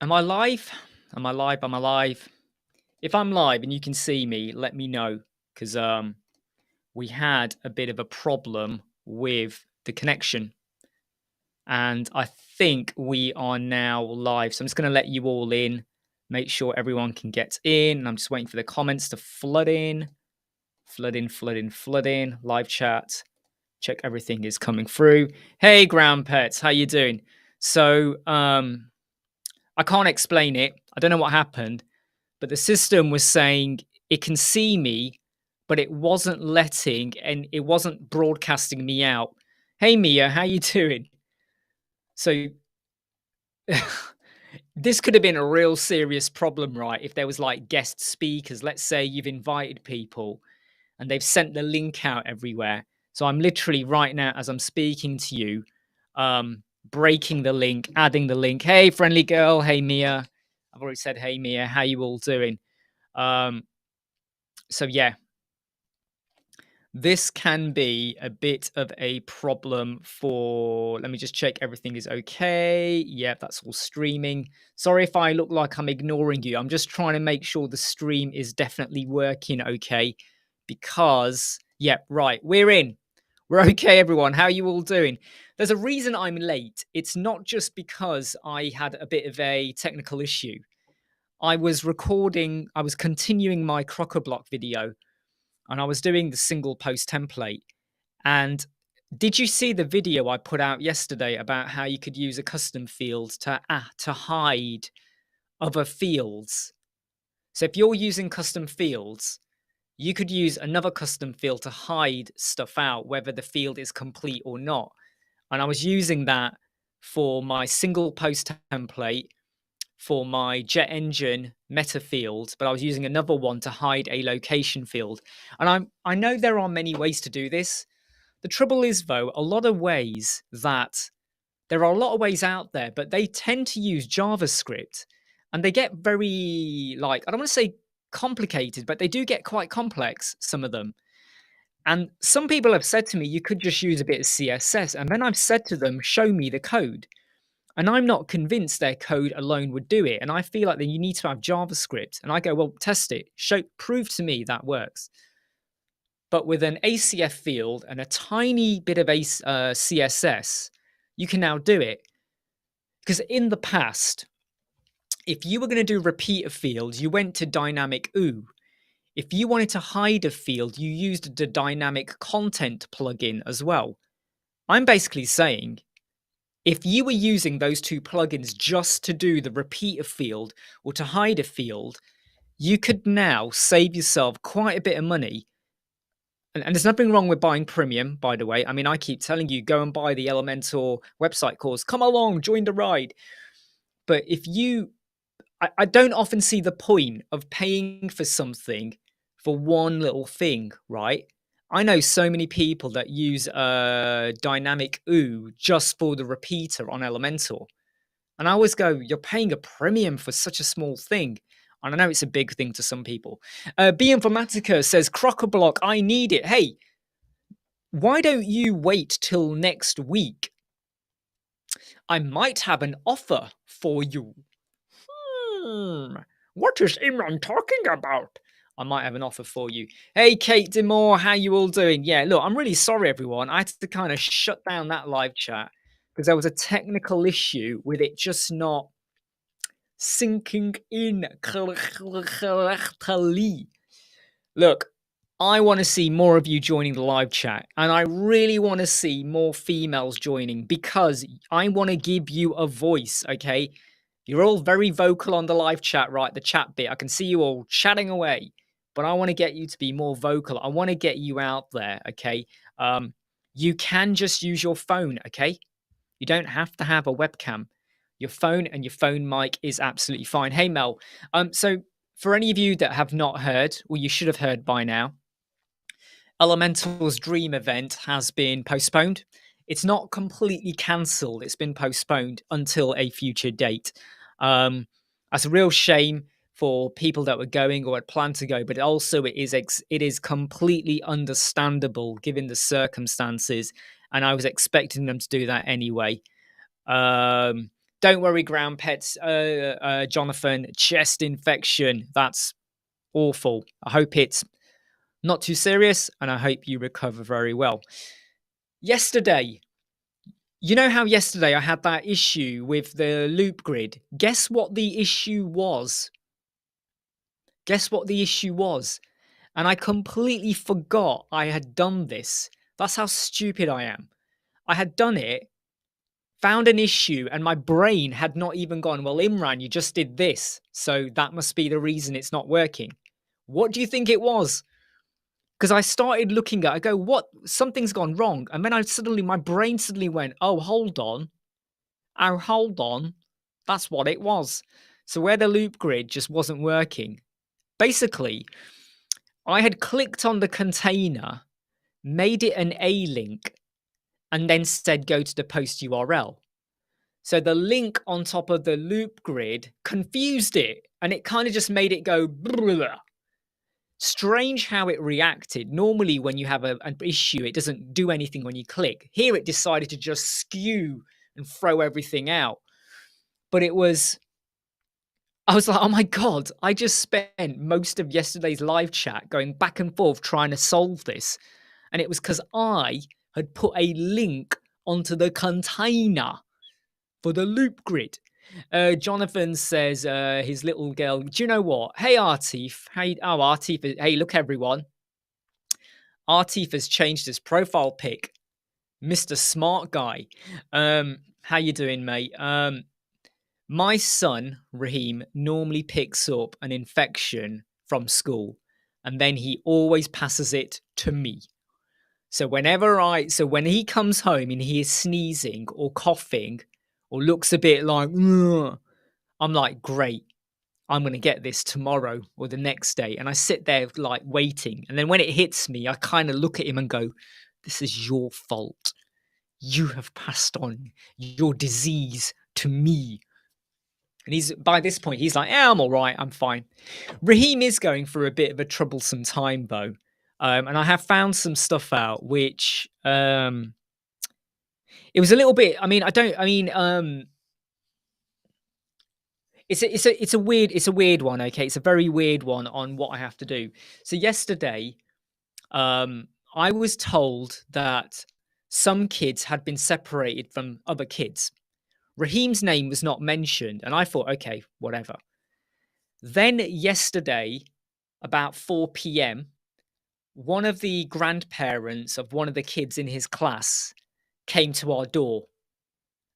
Am I live? Am I live? Am I live? If I'm live and you can see me, let me know because we had a bit of a problem with the connection, and I think we are now live. So I'm just going to let you all in, make sure everyone can get in. And I'm just waiting for the comments to flood in, flood in, flood in, flood in. Live chat. Check everything is coming through. Hey, ground pets, how you doing? So I can't explain it. I don't know what happened, but the system was saying it can see me, but it wasn't letting and it wasn't broadcasting me out. Hey Mia, how you doing? So this could have been a real serious problem, right? If there was like guest speakers, let's say you've invited people and they've sent the link out everywhere. So I'm literally right now, as I'm speaking to you, breaking the link, adding the link. Hey, friendly girl. Hey, Mia. I've already said, hey, Mia. How you all doing? So yeah, this can be a bit of a problem for, let me just check everything is okay. Yep, that's all streaming. Sorry if I look like I'm ignoring you. I'm just trying to make sure the stream is definitely working okay because, yep, right, we're in. We're okay, everyone. How are you all doing? There's a reason I'm late. It's not just because I had a bit of a technical issue. I was continuing my Crocker-Block video and I was doing the single post template. And did you see the video I put out yesterday about how you could use a custom field to hide other fields? So if you're using custom fields, you could use another custom field to hide stuff out, whether the field is complete or not. And I was using that for my single post template for my jet engine meta field, but I was using another one to hide a location field. And I know there are many ways to do this. The trouble is, though, there are a lot of ways out there, but they tend to use JavaScript and they get very, like, I don't want to say complicated, but they do get quite complex, some of them. And some people have said to me, you could just use a bit of CSS. And then I've said to them, show me the code. And I'm not convinced their code alone would do it. And I feel like then you need to have JavaScript. And I go, well, test it. Prove to me that works. But with an ACF field and a tiny bit of CSS, you can now do it. Because in the past, if you were going to do repeater fields, you went to dynamic OO. If you wanted to hide a field, you used the dynamic content plugin as well. I'm basically saying, if you were using those two plugins just to do the repeater field or to hide a field, you could now save yourself quite a bit of money. And there's nothing wrong with buying premium, by the way. I mean, I keep telling you, go and buy the Elementor website course. Come along, join the ride. But I don't often see the point of paying for something for one little thing, right? I know so many people that use dynamic OO just for the repeater on Elementor. And I always go, you're paying a premium for such a small thing. And I know it's a big thing to some people. B Informatica says, Crocker-Block, I need it. Hey, why don't you wait till next week? I might have an offer for you. What is Imran talking about? I might have an offer for you. Hey, Kate Demore, how you all doing? Yeah, look, I'm really sorry, everyone. I had to kind of shut down that live chat because there was a technical issue with it just not sinking in correctly. Look, I want to see more of you joining the live chat, and I really want to see more females joining because I want to give you a voice, okay? You're all very vocal on the live chat, right? The chat bit. I can see you all chatting away, but I want to get you to be more vocal. I want to get you out there, okay? You can just use your phone, okay? You don't have to have a webcam. Your phone and your phone mic is absolutely fine. Hey, Mel. So for any of you that have not heard, or you should have heard by now, Elemental's Dream event has been postponed. It's not completely cancelled. It's been postponed until a future date. That's a real shame for people that were going or had planned to go, but also it is completely understandable given the circumstances, and I was expecting them to do that anyway. Don't worry, ground pets, Jonathan. Chest infection. That's awful. I hope it's not too serious, and I hope you recover very well. Yesterday, you know how yesterday I had that issue with the loop grid? Guess what the issue was? Guess what the issue was? And I completely forgot I had done this. That's how stupid I am. I had done it, found an issue, and my brain had not even gone, well, Imran, you just did this, so that must be the reason it's not working. What do you think it was? Because I started looking at, I go, what? Something's gone wrong. And then my brain suddenly went, oh, hold on. Oh, hold on. That's what it was. So where the loop grid just wasn't working. Basically, I had clicked on the container, made it an A link, and then said go to the post URL. So the link on top of the loop grid confused it, and it kind of just made it go blah. Strange how it reacted. Normally when you have an issue, it doesn't do anything when you click. Here it decided to just skew and throw everything out. But I was like, oh my God, I just spent most of yesterday's live chat going back and forth trying to solve this. And it was because I had put a link onto the container for the loop grid. Jonathan says his little girl, do you know what? Hey, Artif. Hey, Artif. Hey, look, everyone. Artif has changed his profile pic. Mr. Smart Guy. How you doing, mate? My son, Raheem, normally picks up an infection from school, and then he always passes it to me. So when he comes home and he is sneezing or coughing or looks a bit like, ugh, I'm like, great, I'm going to get this tomorrow or the next day. And I sit there like waiting. And then when it hits me, I kind of look at him and go, this is your fault. You have passed on your disease to me. And by this point, he's like, yeah, I'm all right. I'm fine. Raheem is going through a bit of a troublesome time, though. And I have found some stuff out, which it was a little bit. It's a weird one. Okay, it's a very weird one on what I have to do. So yesterday, I was told that some kids had been separated from other kids. Raheem's name was not mentioned, and I thought, okay, whatever. Then yesterday, about 4 p.m., one of the grandparents of one of the kids in his class came to our door.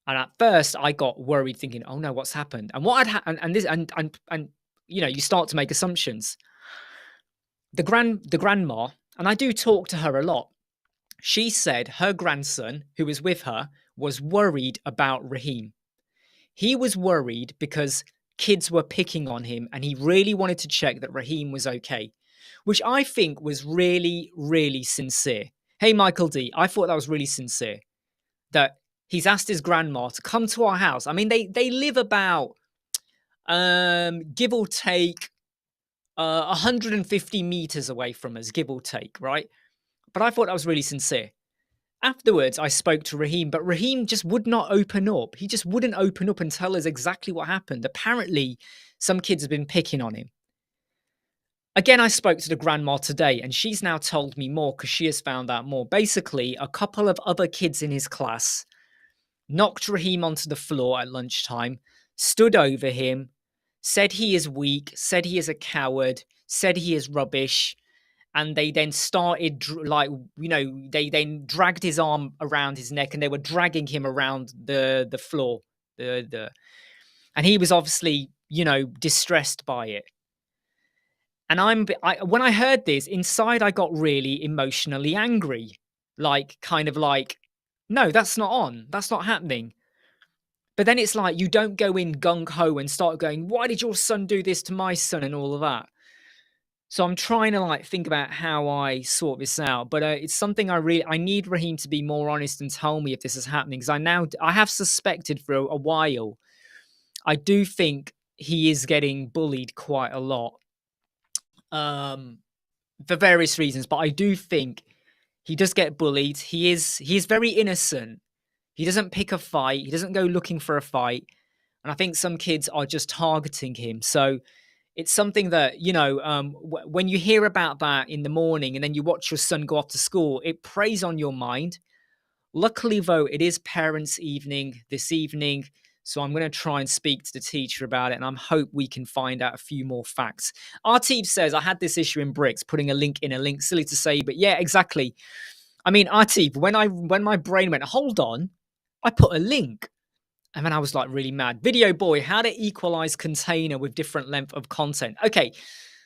And at first I got worried thinking, oh no, what's happened? And what had happened, and you know, you start to make assumptions. The grandma, and I do talk to her a lot. She said her grandson, who was with her, was worried about Raheem. He was worried because kids were picking on him, and he really wanted to check that Raheem was okay, which I think was really, really sincere. Hey, Michael D, I thought that was really sincere, that he's asked his grandma to come to our house. I mean, they live about, give or take, 150 meters away from us, give or take, right? But I thought that was really sincere. Afterwards, I spoke to Raheem, but Raheem just would not open up. He just wouldn't open up and tell us exactly what happened. Apparently, some kids have been picking on him. Again, I spoke to the grandma today, and she's now told me more because she has found out more. Basically, a couple of other kids in his class knocked Raheem onto the floor at lunchtime, stood over him, said he is weak, said he is a coward, said he is rubbish. And they then started, they then dragged his arm around his neck, and they were dragging him around the floor. And he was obviously, distressed by it. And when I heard this, inside I got really emotionally angry. No, that's not on. That's not happening. But then it's like, you don't go in gung-ho and start going, why did your son do this to my son and all of that? So I'm trying to think about how I sort this out, but it's something I need Raheem to be more honest and tell me if this is happening, because I have suspected for a while. I do think he is getting bullied quite a lot, for various reasons, but I do think he does get bullied. He is very innocent. He doesn't pick a fight. He doesn't go looking for a fight. And I think some kids are just targeting him. So it's something that, when you hear about that in the morning and then you watch your son go off to school, it preys on your mind. Luckily, though, it is parents' evening this evening. So I'm going to try and speak to the teacher about it, and I hope we can find out a few more facts. Arteve says, I had this issue in Bricks, putting a link in a link. Silly to say, but yeah, exactly. I mean, Arteve, when my brain went, hold on, I put a link. And then I was like really mad. Video boy, how to equalize container with different length of content. Okay,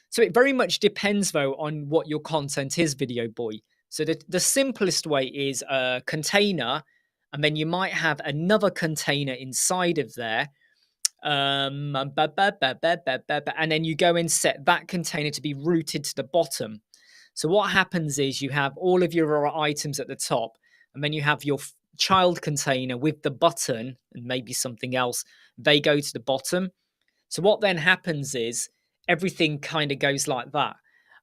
so it very much depends though on what your content is, video boy. So the simplest way is a container, and then you might have another container inside of there. And then you go and set that container to be routed to the bottom. So what happens is you have all of your items at the top, and then you have your child container with the button and maybe something else. They go to the bottom. So what then happens is everything kind of goes like that.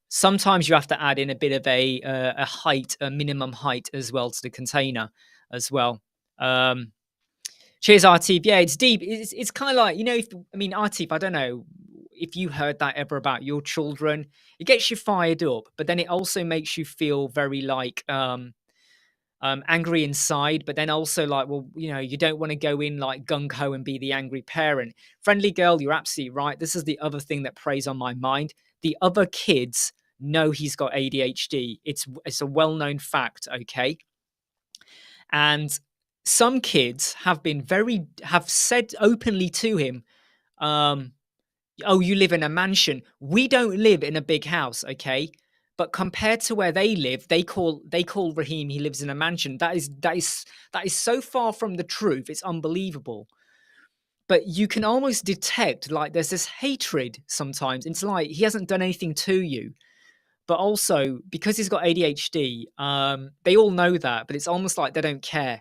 Sometimes you have to add in a bit of a height, a minimum height as well to the container as well. Cheers, Artif. Yeah, it's deep. It's kind of like, Artif, I don't know if you heard that ever about your children. It gets you fired up, but then it also makes you feel very like angry inside, but then also like, well, you don't want to go in like gung-ho and be the angry parent. Friendly girl, you're absolutely right. This is the other thing that preys on my mind. The other kids know he's got ADHD. It's a well-known fact, okay? And some kids have said openly to him, oh, you live in a mansion. We don't live in a big house, okay? But compared to where they live, they call Raheem he lives in a mansion. That is so far from the truth. It's unbelievable. But you can almost detect like there's this hatred sometimes. It's like he hasn't done anything to you. But also because he's got ADHD, they all know that, but it's almost like they don't care.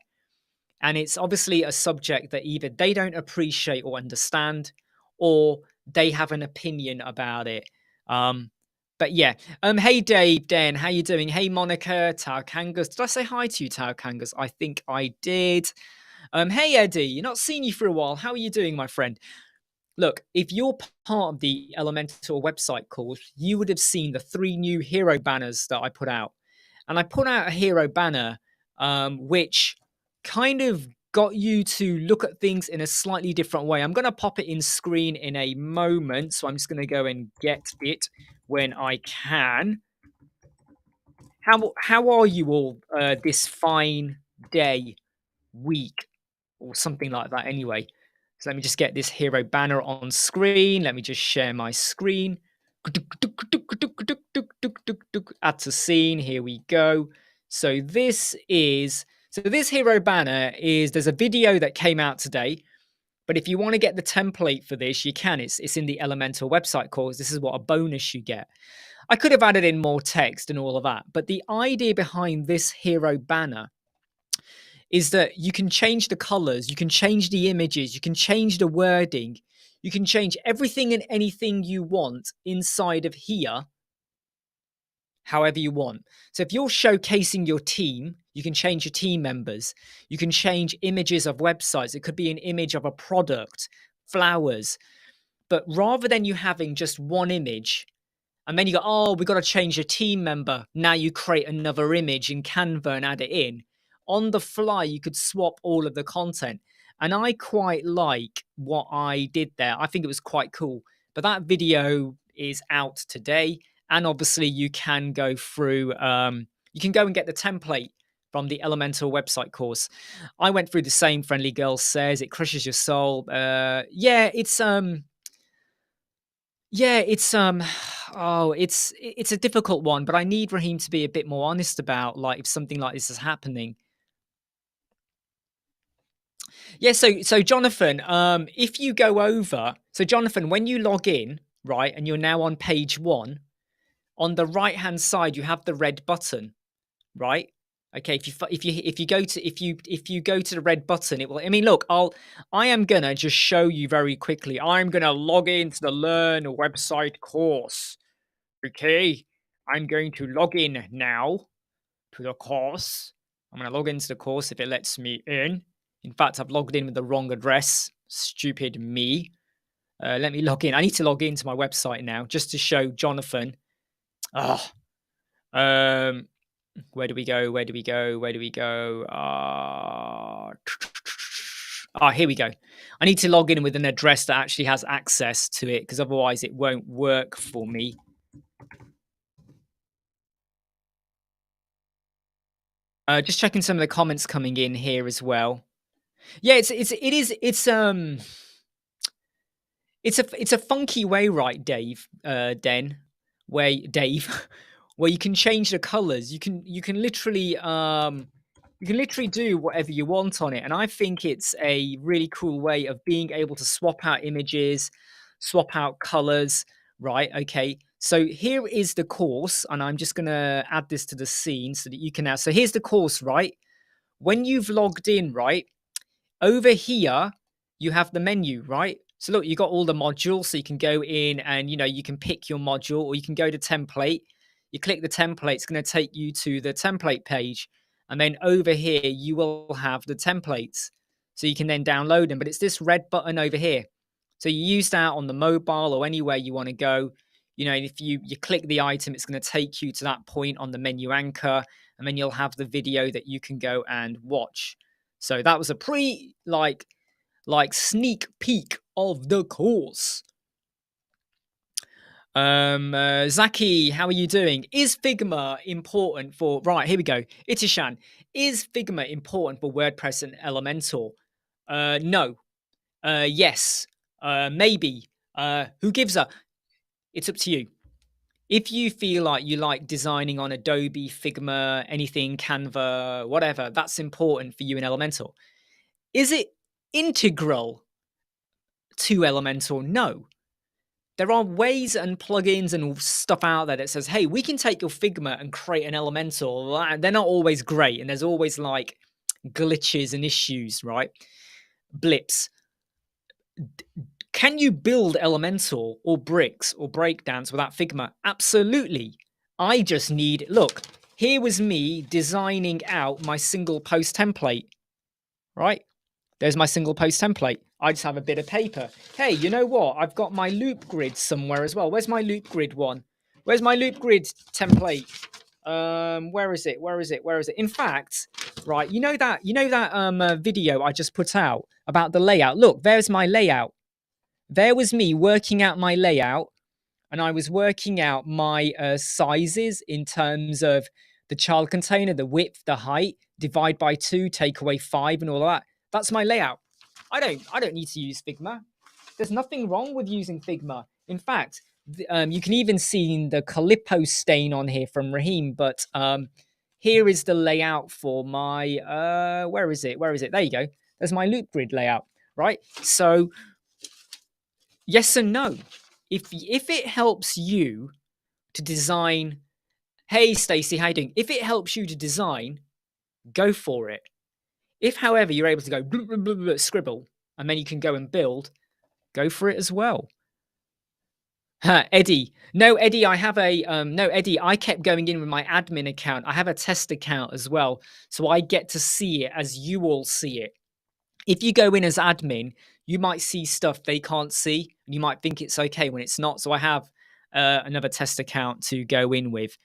And it's obviously a subject that either they don't appreciate or understand, or they have an opinion about it. But yeah. Hey Dave, Dan, how you doing? Hey Monica, Tao Kangas. Did I say hi to you, Tao Kangas? I think I did. Hey Eddie, not seen you for a while. How are you doing, my friend? Look, if you're part of the Elementor website course, you would have seen the 3 new hero banners that I put out. And I put out a hero banner, which kind of got you to look at things in a slightly different way. I'm going to pop it in screen in a moment. So I'm just going to go and get it when I can. How are you all this fine day, week, or something like that anyway? So let me just get this hero banner on screen. Let me just share my screen. Add to scene. Here we go. So this hero banner is, there's a video that came out today. But if you want to get the template for this, you can. It's in the Elementor website course. This is what a bonus you get. I could have added in more text and all of that. But the idea behind this hero banner is that you can change the colors, you can change the images, you can change the wording, you can change everything and anything you want inside of here, however you want. So if you're showcasing your team, you can change your team members. You can change images of websites. It could be an image of a product, flowers. But rather than you having just one image, and then you go, oh, we've got to change a team member. Now you create another image in Canva and add it in. On the fly, you could swap all of the content. And I quite like what I did there. I think it was quite cool. But that video is out today. And obviously you can go through, you can go and get the template from the Elementor website course. I went through the same. Friendly Girl says it crushes your soul. Yeah, it's it's a difficult one, but I need Raheem to be a bit more honest about like if something like this is happening. Yeah, so Jonathan, if you go over, so Jonathan, when you log in, right, and you're now on page 1, on the right hand side you have the red button, right? Okay, if you go to the red button, it will. I mean, look, I am gonna just show you very quickly. I'm gonna log into the Learn website course. Okay, I'm going to log in now to the course. I'm going to log into the course if it lets me in. In fact, I've logged in with the wrong address. Stupid me. Let me log in. I need to log into my website now just to show Jonathan. Oh, um, where do we go? Where do we go? Where do we go? Here we go. I need to log in with an address that actually has access to it because otherwise it won't work for me. Just checking some of the comments coming in here as well. Yeah, it's a funky way, right, Dave? Dave, where you can change the colors. You can literally do whatever you want on it, and I think it's a really cool way of being able to swap out images, swap out colors. Right? Okay. So here is the course, and I'm just gonna add this to the scene so that you can now. So here's the course, right? When you've logged in, right? Over here, you have the menu, right? So look, you got all the modules, so you can go in and you can pick your module, or you can go to template. You click the template, it's going to take you to the template page, and then over here you will have the templates, so you can then download them. But it's this red button over here, so you use that on the mobile or anywhere you want to go. If you click the item, it's going to take you to that point on the menu anchor, and then you'll have the video that you can go and watch. So that was a sneak peek of the course. Zaki, how are you doing? Is Figma important for right? Here we go. Itishan, is Figma important for WordPress and Elementor? No. Yes. Maybe. Who gives a? It's up to you. If you feel like you like designing on Adobe, Figma, anything, Canva, whatever, that's important for you in Elementor. Is it integral to Elementor? No. There are ways and plugins and stuff out there that says, hey, we can take your Figma and create an Elementor. They're not always great, and there's always like glitches and issues, right? Blips. Can you build Elementor or bricks or breakdance without Figma? Absolutely. I just need, look, here was me designing out my single post template, right? There's my single post template. I just have a bit of paper. Hey, you know what? I've got my loop grid somewhere as well. Where's my loop grid one? Where's my loop grid template? Where is it? Where is it? Where is it? In fact, right, you know that video I just put out about the layout. Look, there's my layout. There was me working out my layout, and I was working out my sizes in terms of the child container, the width, the height, divide by 2, take away 5, and all of that. That's my layout. I don't need to use Figma. There's nothing wrong with using Figma. In fact, you can even see the Calippo stain on here from Raheem. But here is the layout for my where is it? Where is it? There you go. There's my loop grid layout, right? So yes and no. If it helps you to design, hey Stacy, how you doing? If it helps you to design, go for it. If, however, you're able to go blah, blah, blah, blah, scribble, and then you can go and build, go for it as well. Eddie. No, Eddie, I have a no, Eddie, I kept going in with my admin account. I have a test account as well. So I get to see it as you all see it. If you go in as admin, you might see stuff they can't see. You might think it's okay when it's not. So I have another test account to go in with.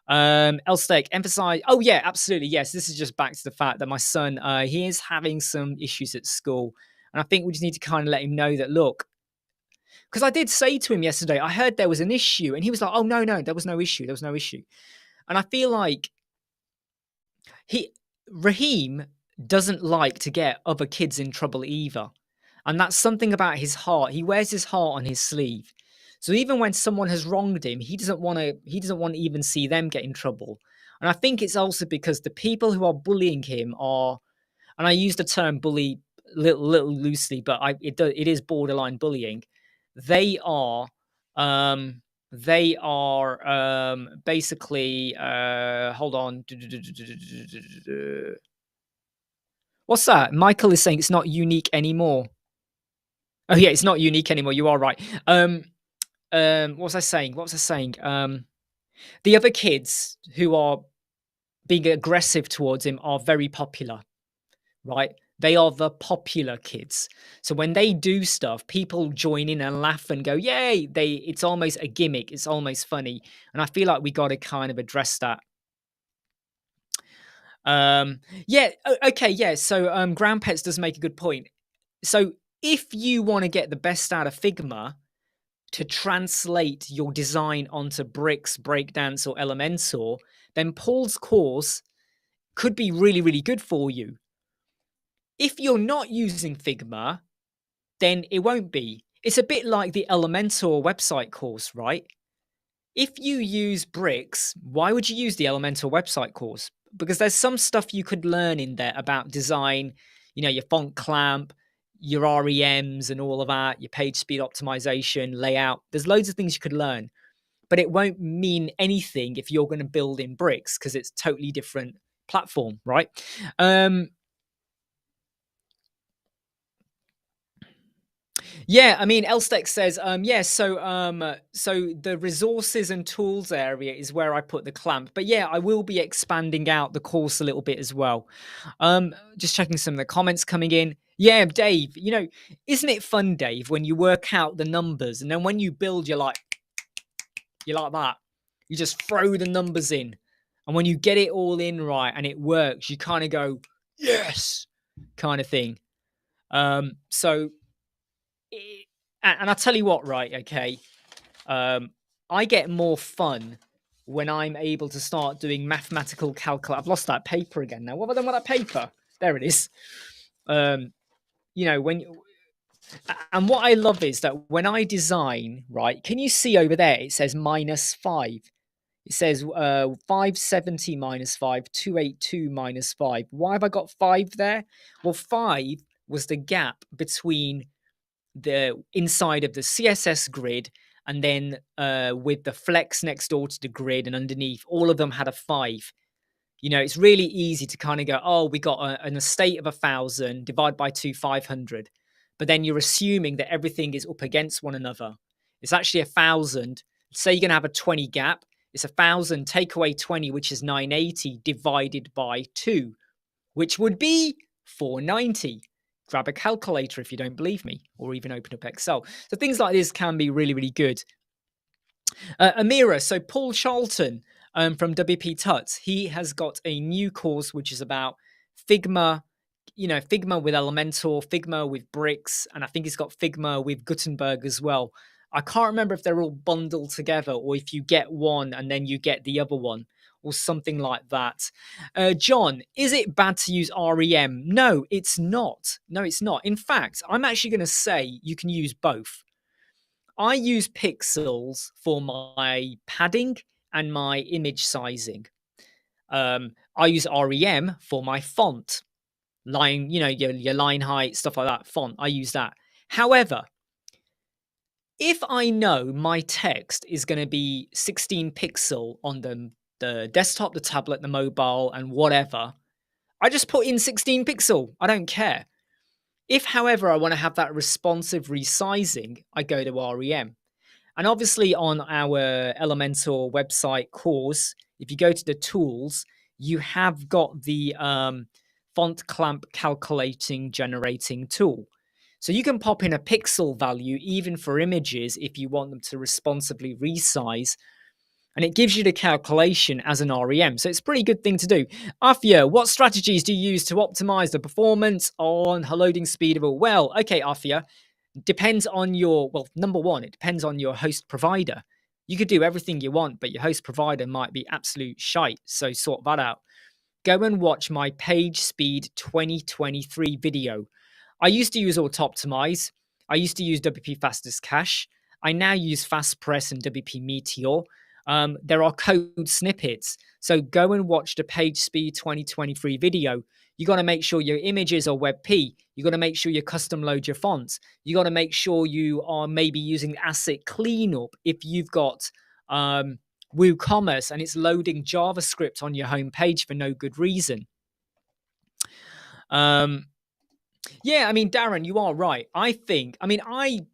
Elstake, emphasize. Oh yeah, absolutely. Yes, this is just back to the fact that my son, he is having some issues at school, and I think we just need to kind of let him know that, look, because I did say to him yesterday, I heard there was an issue, and he was like, oh no, there was no issue, and I feel like Raheem doesn't like to get other kids in trouble either, and that's something about his heart. He wears his heart on his sleeve. So even when someone has wronged him, he doesn't want to even see them get in trouble. And I think it's also because the people who are bullying him are, and I use the term bully little loosely, but it is borderline bullying. They are basically hold on. What's that? Michael is saying it's not unique anymore. Oh yeah, it's not unique anymore. You are right. What was I saying? The other kids who are being aggressive towards him are very popular, right? They are the popular kids. So when they do stuff, people join in and laugh and go, "Yay!" It's almost a gimmick. It's almost funny, and I feel like we got to kind of address that. Yeah. Okay. Yeah. So Ground Pets does make a good point. So if you want to get the best out of Figma to translate your design onto bricks, breakdance, or Elementor, then Paul's course could be really, really good for you. If you're not using Figma, then it won't be. It's a bit like the Elementor website course, right? If you use bricks, why would you use the Elementor website course? Because there's some stuff you could learn in there about design, your font clamp, your REMs and all of that, your page speed optimization, layout. There's loads of things you could learn, but it won't mean anything if you're going to build in bricks because it's totally different platform, right? Yeah, I mean, Elstec says, yeah, so the resources and tools area is where I put the clamp. But yeah, I will be expanding out the course a little bit as well. Just checking some of the comments coming in. Yeah, Dave, isn't it fun, Dave, when you work out the numbers and then when you build, you're like that. You just throw the numbers in. And when you get it all in right and it works, you kind of go, yes, kind of thing. So and I'll tell you what, right? Okay, I get more fun when I'm able to start doing mathematical calculation. I've lost that paper again now. What have I done with that paper? There it is. When and what I love is that when I design, right? Can you see over there? It says -5. It says 570 -5, 282 -5. Why have I got 5 there? Well, 5 was the gap between the inside of the CSS grid and then with the flex next door to the grid and underneath, all of them had a 5. It's really easy to kind of go, oh, we got an estate of 1,000 divided by 500. But then you're assuming that everything is up against one another. It's actually 1,000. Say you're going to have a 20 gap. It's 1,000, take away 20, which is 980 divided by 2, which would be 490. Grab a calculator if you don't believe me, or even open up Excel. So things like this can be really, really good. Amira, so Paul Charlton from WP Tuts, he has got a new course which is about Figma, Figma with Elementor, Figma with bricks, and I think he's got Figma with Gutenberg as well. I can't remember if they're all bundled together or if you get one and then you get the other one or something like that. John, is it bad to use REM? No, it's not. No, it's not. In fact, I'm actually going to say you can use both. I use pixels for my padding and my image sizing. I use REM for my font, line, your line height, stuff like that, font. I use that. However, if I know my text is going to be 16 pixel on the desktop, the tablet, the mobile, and whatever, I just put in 16 pixel. I don't care. If, however, I want to have that responsive resizing, I go to REM. And obviously on our Elementor website course, if you go to the tools, you have got the font clamp calculating generating tool. So you can pop in a pixel value even for images if you want them to responsively resize. And it gives you the calculation as an REM. So it's a pretty good thing to do. Afia, what strategies do you use to optimize the performance on loading speed of a well? Okay, Afia, depends on number one, it depends on your host provider. You could do everything you want, but your host provider might be absolute shite. So sort that out. Go and watch my page speed 2023 video. I used to use Auto-Optimize. I used to use WP Fastest Cache. I now use FastPress and WP Meteor. There are code snippets. So go and watch the page speed 2023 video. You got to make sure your images are WebP. You got to make sure you custom load your fonts. You got to make sure you are maybe using asset cleanup if you've got WooCommerce and it's loading JavaScript on your home page for no good reason. Yeah, I mean, Darren, you are right. I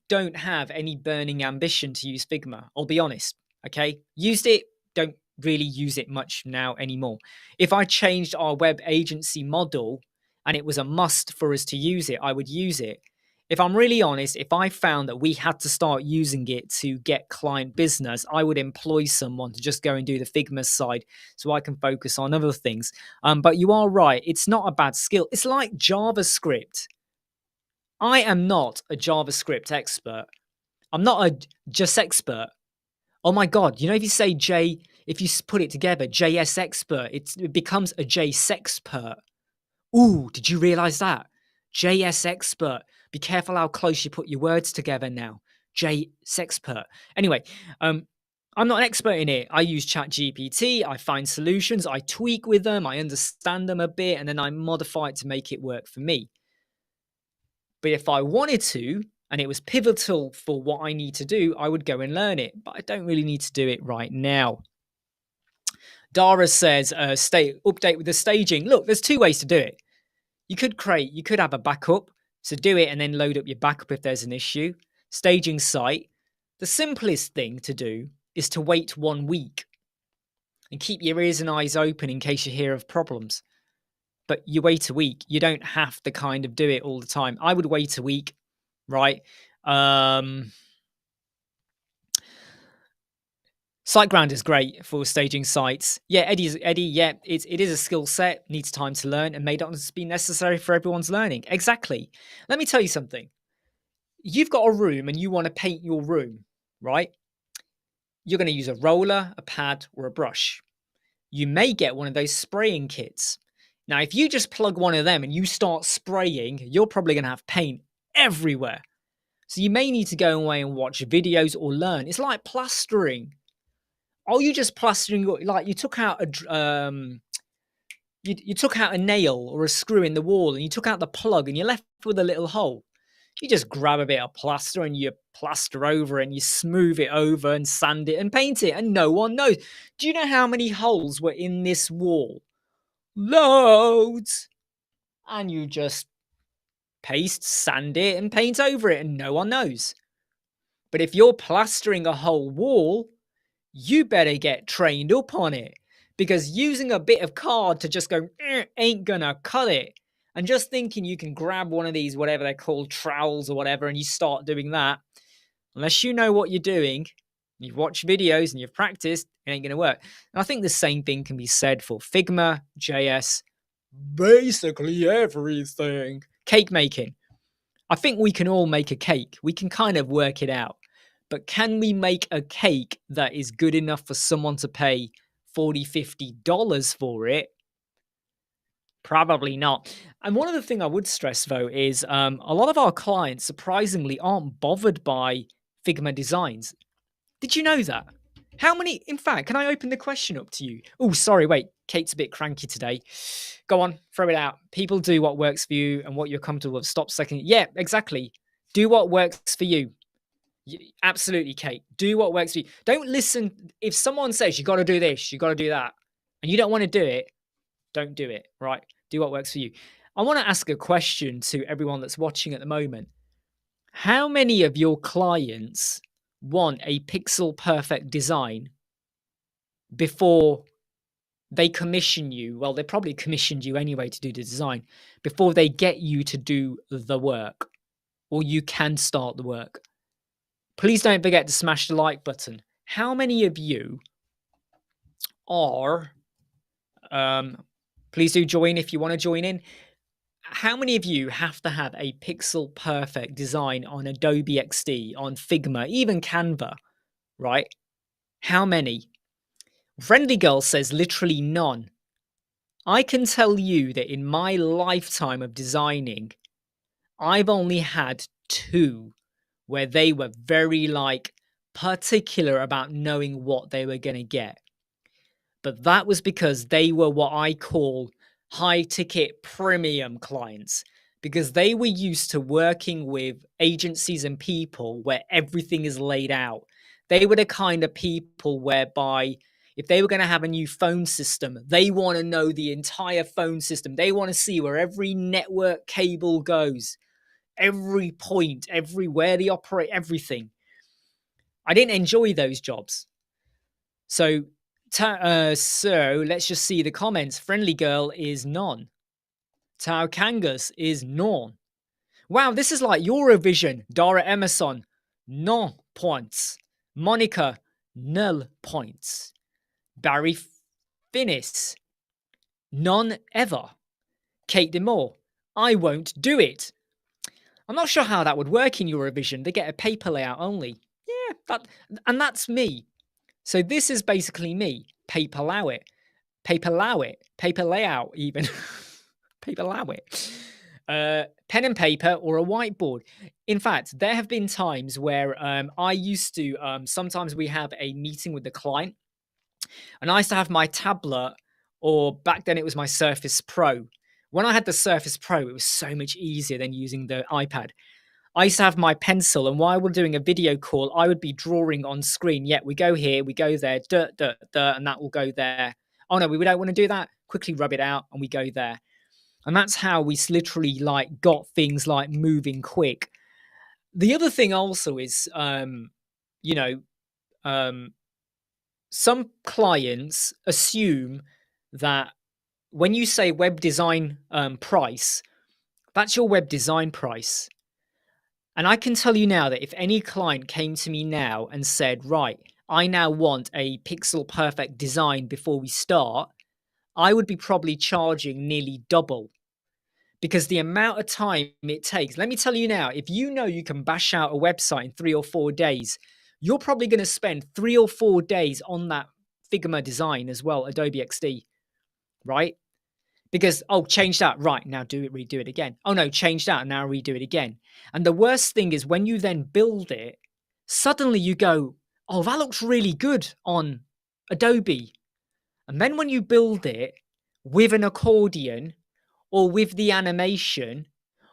don't have any burning ambition to use Figma. I'll be honest. Okay, used it, don't really use it much now anymore. If I changed our web agency model and it was a must for us to use it, I would use it. If I'm really honest, if I found that we had to start using it to get client business, I would employ someone to just go and do the Figma side so I can focus on other things. But you are right. It's not a bad skill. It's like JavaScript. I am not a JavaScript expert. I'm not a just expert. Oh my God. You know, if you say if you put it together, JS expert, it becomes a JSexpert. Ooh, did you realize that? JS expert. Be careful how close you put your words together now. JSexpert. Anyway, I'm not an expert in it. I use ChatGPT. I find solutions. I tweak with them. I understand them a bit, and then I modify it to make it work for me. But if I wanted to, and it was pivotal for what I need to do, I would go and learn it. But I don't really need to do it right now. Dara says, update with the staging. Look, there's two ways to do it. You could have a backup. So do it and then load up your backup if there's an issue. Staging site. The simplest thing to do is to wait 1 week and keep your ears and eyes open in case you hear of problems. But you wait a week. You don't have to kind of do it all the time. I would wait a week, right? SiteGround is great for staging sites. Yeah, Eddie, yeah, it is a skill set, needs time to learn, and may not be necessary for everyone's learning. Exactly. Let me tell you something. You've got a room and you want to paint your room, right? You're going to use a roller, a pad, or a brush. You may get one of those spraying kits. Now, if you just plug one of them and you start spraying, you're probably going to have paint everywhere. So you may need to go away and watch videos or learn. It's like plastering. Are you just plastering? Like you took out you took out a nail or a screw in the wall and you took out the plug and you're left with a little hole. You just grab a bit of plaster and you plaster over and you smooth it over and sand it and paint it and no one knows. Do you know how many holes were in this wall? Loads. And you just paste, sand it and paint over it and no one knows. But if you're plastering a whole wall, you better get trained up on it, because using a bit of card to just go ain't gonna cut it. And just thinking you can grab one of these, whatever they're called, trowels or whatever, and you start doing that, unless you know what you're doing, you've watched videos and you've practiced, it ain't gonna work. And I think the same thing can be said for Figma, JS, basically everything. Cake making. I think we can all make a cake. We can kind of work it out. But can we make a cake that is good enough for someone to pay $40, $50 for it? Probably not. And one other thing I would stress, though, is a lot of our clients, surprisingly, aren't bothered by Figma designs. Did you know that? How many, in fact, can I open the question up to you? Oh, sorry, wait. Kate's a bit cranky today. Go on, throw it out. People do what works for you and what you're comfortable with. Stop second. Yeah, exactly. Do what works for you. Absolutely, Kate. Do what works for you. Don't listen. If someone says you got to do this, you got to do that, and you don't want to do it, don't do it, right? Do what works for you. I want to ask a question to everyone that's watching at the moment. How many of your clients want a pixel perfect design before they commission you? Well, they probably commissioned you anyway to do the design before they get you to do the work, or you can start the work. Please don't forget to smash the like button. How many of you are, please do join if you want to join in. How many of you have to have a pixel perfect design on Adobe XD, on Figma, even Canva, right? How many? Friendly Girl says literally none. I can tell you that in my lifetime of designing, I've only had 2 where they were very particular about knowing what they were going to get. But that was because they were what I call high ticket premium clients, because they were used to working with agencies and people where everything is laid out. They were the kind of people whereby if they were going to have a new phone system, they want to know the entire phone system. They want to see where every network cable goes, every point, everywhere they operate, everything. I didn't enjoy those jobs. So let's just see the comments. Friendly Girl is none. Tao Kangas is none. Wow, this is like Eurovision. Dara Emerson, no points. Monica, null points. Barry Finnis, none ever. Kate Demore, I won't do it. I'm not sure how that would work in Eurovision. They get a paper layout only. Yeah, that's me. So this is basically me. Paper layout, paper layout even. Paper layout. Pen and paper or a whiteboard. In fact, there have been times where I used to, sometimes we have a meeting with the client, and I used to have my tablet, or back then it was my Surface Pro. When I had the Surface Pro, it was so much easier than using the iPad. I used to have my pencil, and while we're doing a video call, I would be drawing on screen. Yeah, we go here, we go there, and that will go there. Oh no, we don't want to do that. Quickly rub it out, and we go there. And that's how we literally like got things like moving quick. The other thing also is, you know, some clients assume that when you say web design price, that's your web design price. And I can tell you now that if any client came to me now and said, right, I now want a pixel perfect design before we start, I would be probably charging nearly double. Because the amount of time it takes, let me tell you now, if you know you can bash out a website in 3 or 4 days, you're probably going to spend 3 or 4 days on that Figma design as well, Adobe XD, right? Because, oh, change that. Right, now redo it again. Oh no, change that, now redo it again. And the worst thing is when you then build it, suddenly you go, oh, that looks really good on Adobe. And then when you build it with an accordion, or with the animation,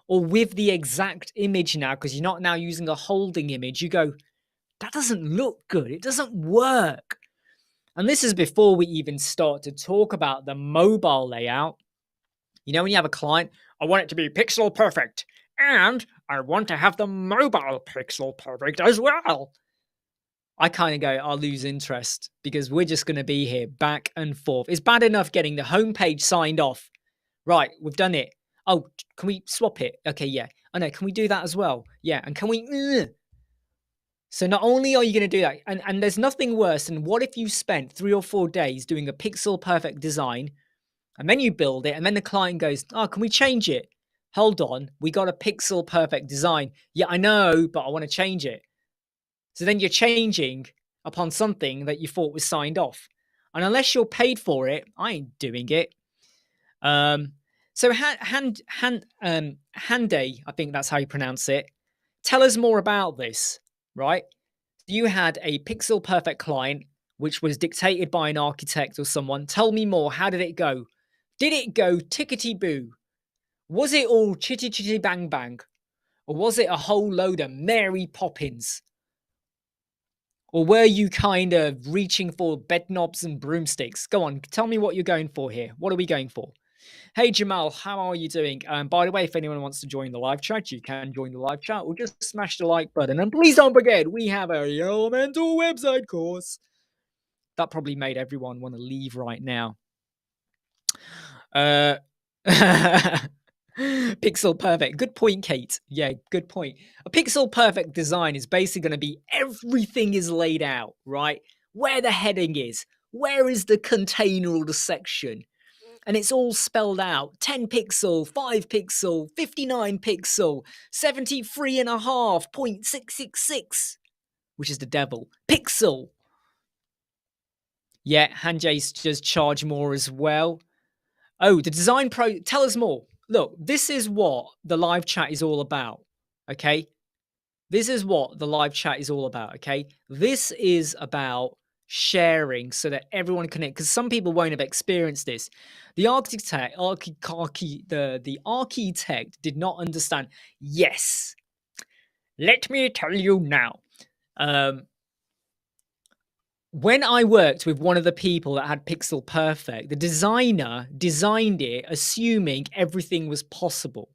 or with the exact image now, because you're not now using a holding image, you go, that doesn't look good. It doesn't work. And this is before we even start to talk about the mobile layout. You know, when you have a client, I want it to be pixel perfect, and I want to have the mobile pixel perfect as well. I kind of go, I'll lose interest because we're just going to be here back and forth. It's bad enough getting the homepage signed off. Right, we've done it. Oh, can we swap it? Okay, yeah. Oh no, can we do that as well? Yeah, and can we... So not only are you going to do that, and there's nothing worse than what if you spent 3 or 4 days doing a pixel perfect design, and then you build it, and then the client goes, oh, can we change it? Hold on, we got a pixel perfect design. Yeah, I know, but I want to change it. So then you're changing upon something that you thought was signed off. And unless you're paid for it, I ain't doing it. So Hande, I think that's how you pronounce it. Tell us more about this, right? You had a pixel perfect client, which was dictated by an architect or someone. Tell me more. How did it go? Did it go tickety boo? Was it all chitty chitty bang bang? Or was it a whole load of Mary Poppins? Or were you kind of reaching for bed knobs and broomsticks? Go on, tell me what you're going for here. What are we going for? Hey Jamal, how are you doing? By the way, if anyone wants to join the live chat, you can join the live chat or just smash the like button. And please don't forget, we have a Elemental website course. That probably made everyone want to leave right now. Pixel perfect. Good point, Kate. Yeah, good point. A pixel perfect design is basically going to be everything is laid out, right? Where the heading is, where is the container or the section, and it's all spelled out. 10 pixel, 5 pixel, 59 pixel, 73.5.666, which is the devil. Pixel. Yeah, Hanjay's just charge more as well. Oh, the design pro. Tell us more. Look, this is what the live chat is all about. Okay. This is what the live chat is all about. Okay. This is about sharing so that everyone can, because some people won't have experienced this. The architect did not understand. Yes. Let me tell you now. When I worked with one of the people that had Pixel Perfect, the designer designed it assuming everything was possible.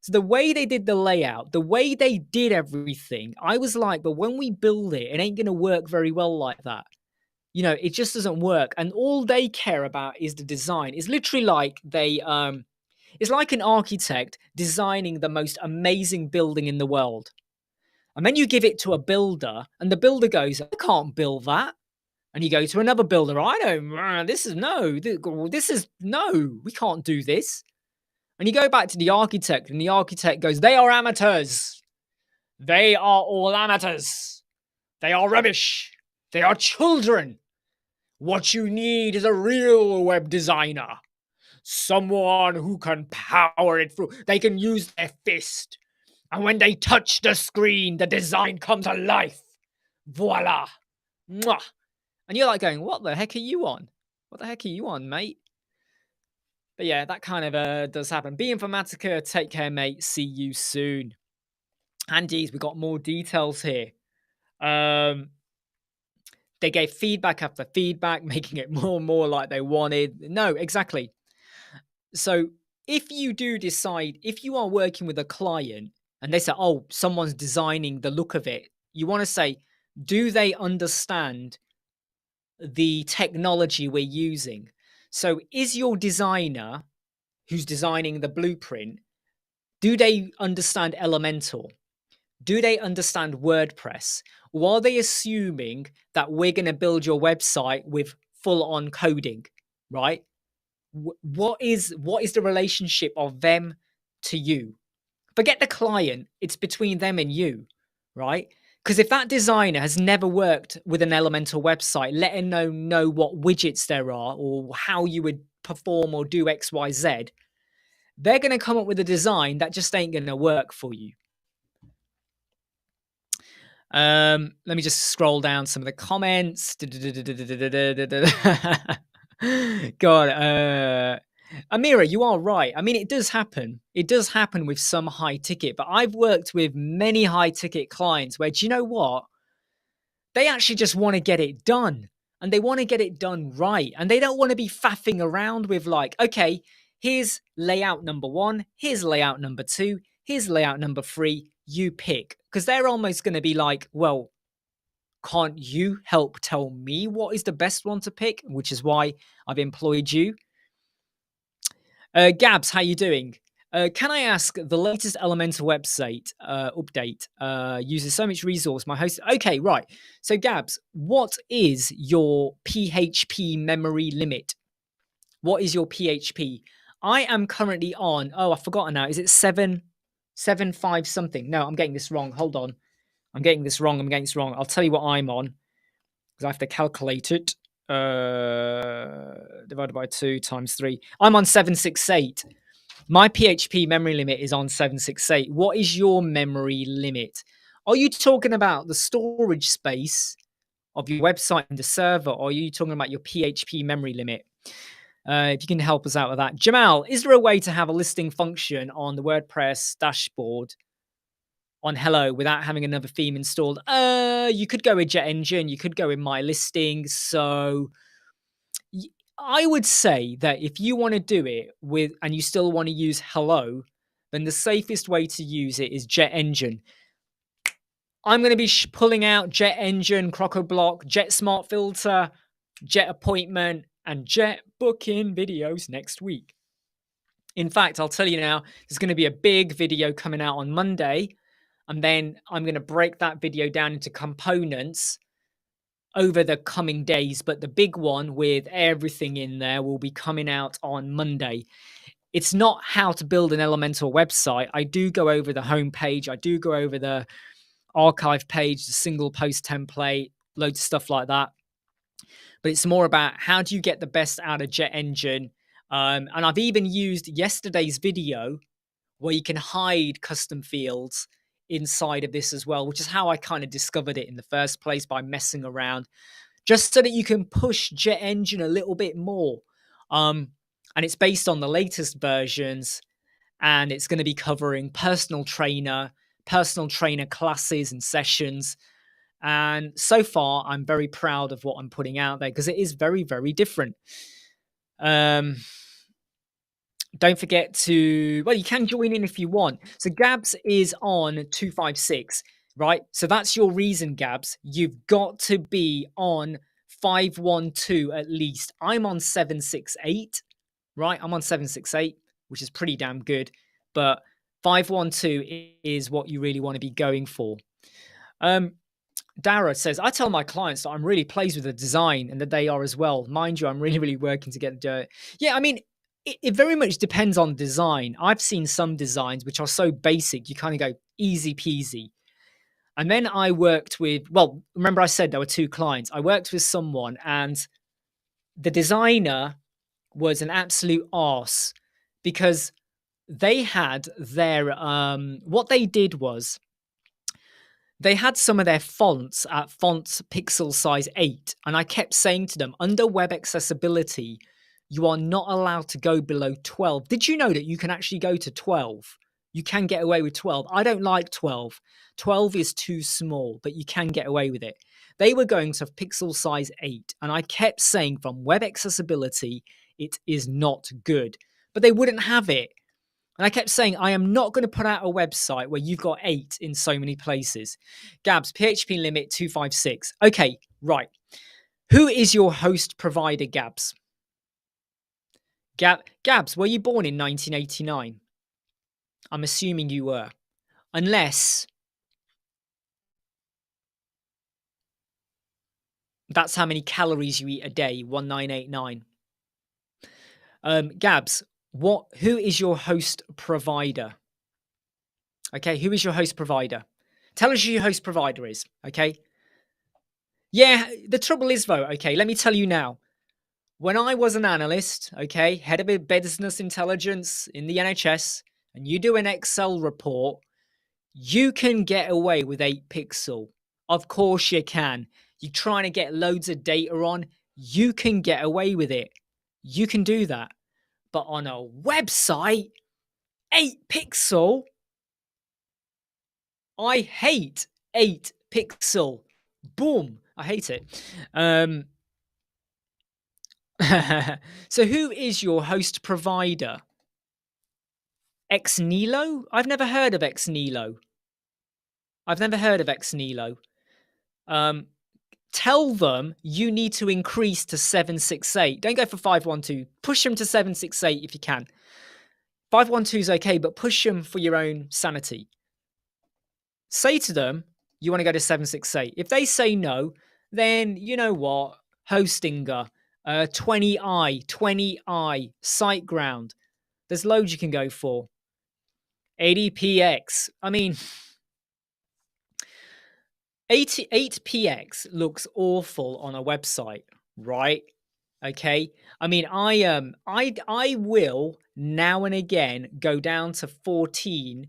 So the way they did the layout, the way they did everything, I was like, but when we build it, it ain't going to work very well like that. You know, it just doesn't work. And all they care about is the design. It's literally like they, It's like an architect designing the most amazing building in the world. And then you give it to a builder, and the builder goes, I can't build that. And you go to another builder, I don't, this is no, this is no, we can't do this. And you go back to the architect, and the architect goes, they are amateurs. They are all amateurs. They are rubbish. They are children. What you need is a real web designer. Someone who can power it through. They can use their fist. And when they touch the screen, the design comes to life. Voila. Mwah. And you're like going, what the heck are you on? What the heck are you on, mate? But yeah, that kind of does happen. Be Informatica. Take care, mate. See you soon. And geez, we got more details here. They gave feedback after feedback, making it more and more like they wanted. No, exactly. So if you do decide, if you are working with a client and they say, oh, someone's designing the look of it, you want to say, do they understand the technology we're using? So is your designer who's designing the blueprint, do they understand Elementor? Do they understand WordPress? Or are they assuming that we're going to build your website with full-on coding, right? What is the relationship of them to you? Forget the client. It's between them and you, right? Because if that designer has never worked with an Elementor website, let him know what widgets there are or how you would perform or do X, Y, Z, they're going to come up with a design that just ain't going to work for you. Let me just scroll down some of the comments. God, Amira, you are right. I mean, it does happen. It does happen with some high ticket, but I've worked with many high ticket clients where, do you know what? They actually just want to get it done, and they want to get it done right. And they don't want to be faffing around with like, okay, here's layout number 1, here's layout number 2, here's layout number 3, you pick. Because they're almost going to be like, well, can't you help tell me what is the best one to pick? Which is why I've employed you. Gabs, how you doing? Can I ask, the latest Elementor website update uses so much resource, my host... Okay, right. So Gabs, what is your PHP memory limit? What is your PHP? I am currently on... Oh, I've forgotten now. Is it 7.5 something? No, I'm getting this wrong. Hold on. I'm getting this wrong. I'll tell you what I'm on, because I have to calculate it. Divided by 2 times 3. I'm on 768. My PHP memory limit is on 768. What is your memory limit? Are you talking about the storage space of your website and the server, or are you talking about your PHP memory limit? If you can help us out with that. Jamal, is there a way to have a listing function on the WordPress dashboard on Hello without having another theme installed? You could go with Jet Engine. You could go with My Listing. So I would say that if you want to do it with, and you still want to use Hello, then the safest way to use it is Jet Engine. I'm going to be pulling out Jet Engine, CrocoBlock, Jet Smart Filter, Jet Appointment, and Jet Booking videos next week. In fact, I'll tell you now, there's going to be a big video coming out on Monday, and then I'm going to break that video down into components over the coming days, but the big one with everything in there will be coming out on Monday. It's not how to build an Elementor website. I do go over the homepage. I do go over the archive page, the single post template, loads of stuff like that. But it's more about how do you get the best out of Jet Engine. And I've even used yesterday's video where you can hide custom fields inside of this as well, which is how I kind of discovered it in the first place, by messing around, just so that you can push Jet Engine a little bit more. And it's based on the latest versions, and it's going to be covering personal trainer classes and sessions. And so far, I'm very proud of what I'm putting out there, because it is very, very different. Don't forget to, well, you can join in if you want. So Gabs is on 256, right? So that's your reason, Gabs. You've got to be on 512 at least. I'm on 768, right? I'm on 768. which is pretty damn good. But 512 is what you really want to be going for. Dara says, I tell my clients that I'm really pleased with the design and that they are as well. Mind you, I'm really, really working to get the. Yeah, I mean, it very much depends on design. I've seen some designs which are so basic, you kind of go easy peasy. And then I worked with, well, remember I said there were 2 clients. I worked with someone and the designer was an absolute arse because they had their, what they did was they had some of their fonts at fonts pixel size 8. And I kept saying to them, under web accessibility, you are not allowed to go below 12. Did you know that you can actually go to 12? You can get away with 12. I don't like 12. 12 is too small, but you can get away with it. They were going to pixel size 8. And I kept saying from web accessibility, it is not good. But they wouldn't have it. And I kept saying, I am not going to put out a website where you've got 8 in so many places. Gabs, PHP limit 256. Okay, right. Who is your host provider, Gabs? Gabs, were you born in 1989? I'm assuming you were. Unless that's how many calories you eat a day, 1989. Gabs, who is your host provider? Okay, who is your host provider? Tell us who your host provider is, okay? Yeah, the trouble is though, okay, let me tell you now. When I was an analyst, okay, head of business intelligence in the NHS, and you do an Excel report, you can get away with 8 pixel. Of course you can. You're trying to get loads of data on, you can get away with it. You can do that. But on a website, 8 pixel, I hate 8 pixel. Boom. I hate it. So who is your host provider? Xnilo? I've never heard of Xnilo. Tell them you need to increase to 768. Don't go for 512. Push them to 768 if you can. 512 is okay, but push them for your own sanity. Say to them, you want to go to 768. If they say no, then you know what? Hostinger, 20i, SiteGround. There's loads you can go for. 80px. I mean, 8px looks awful on a website, right? Okay. I mean, I will now and again go down to 14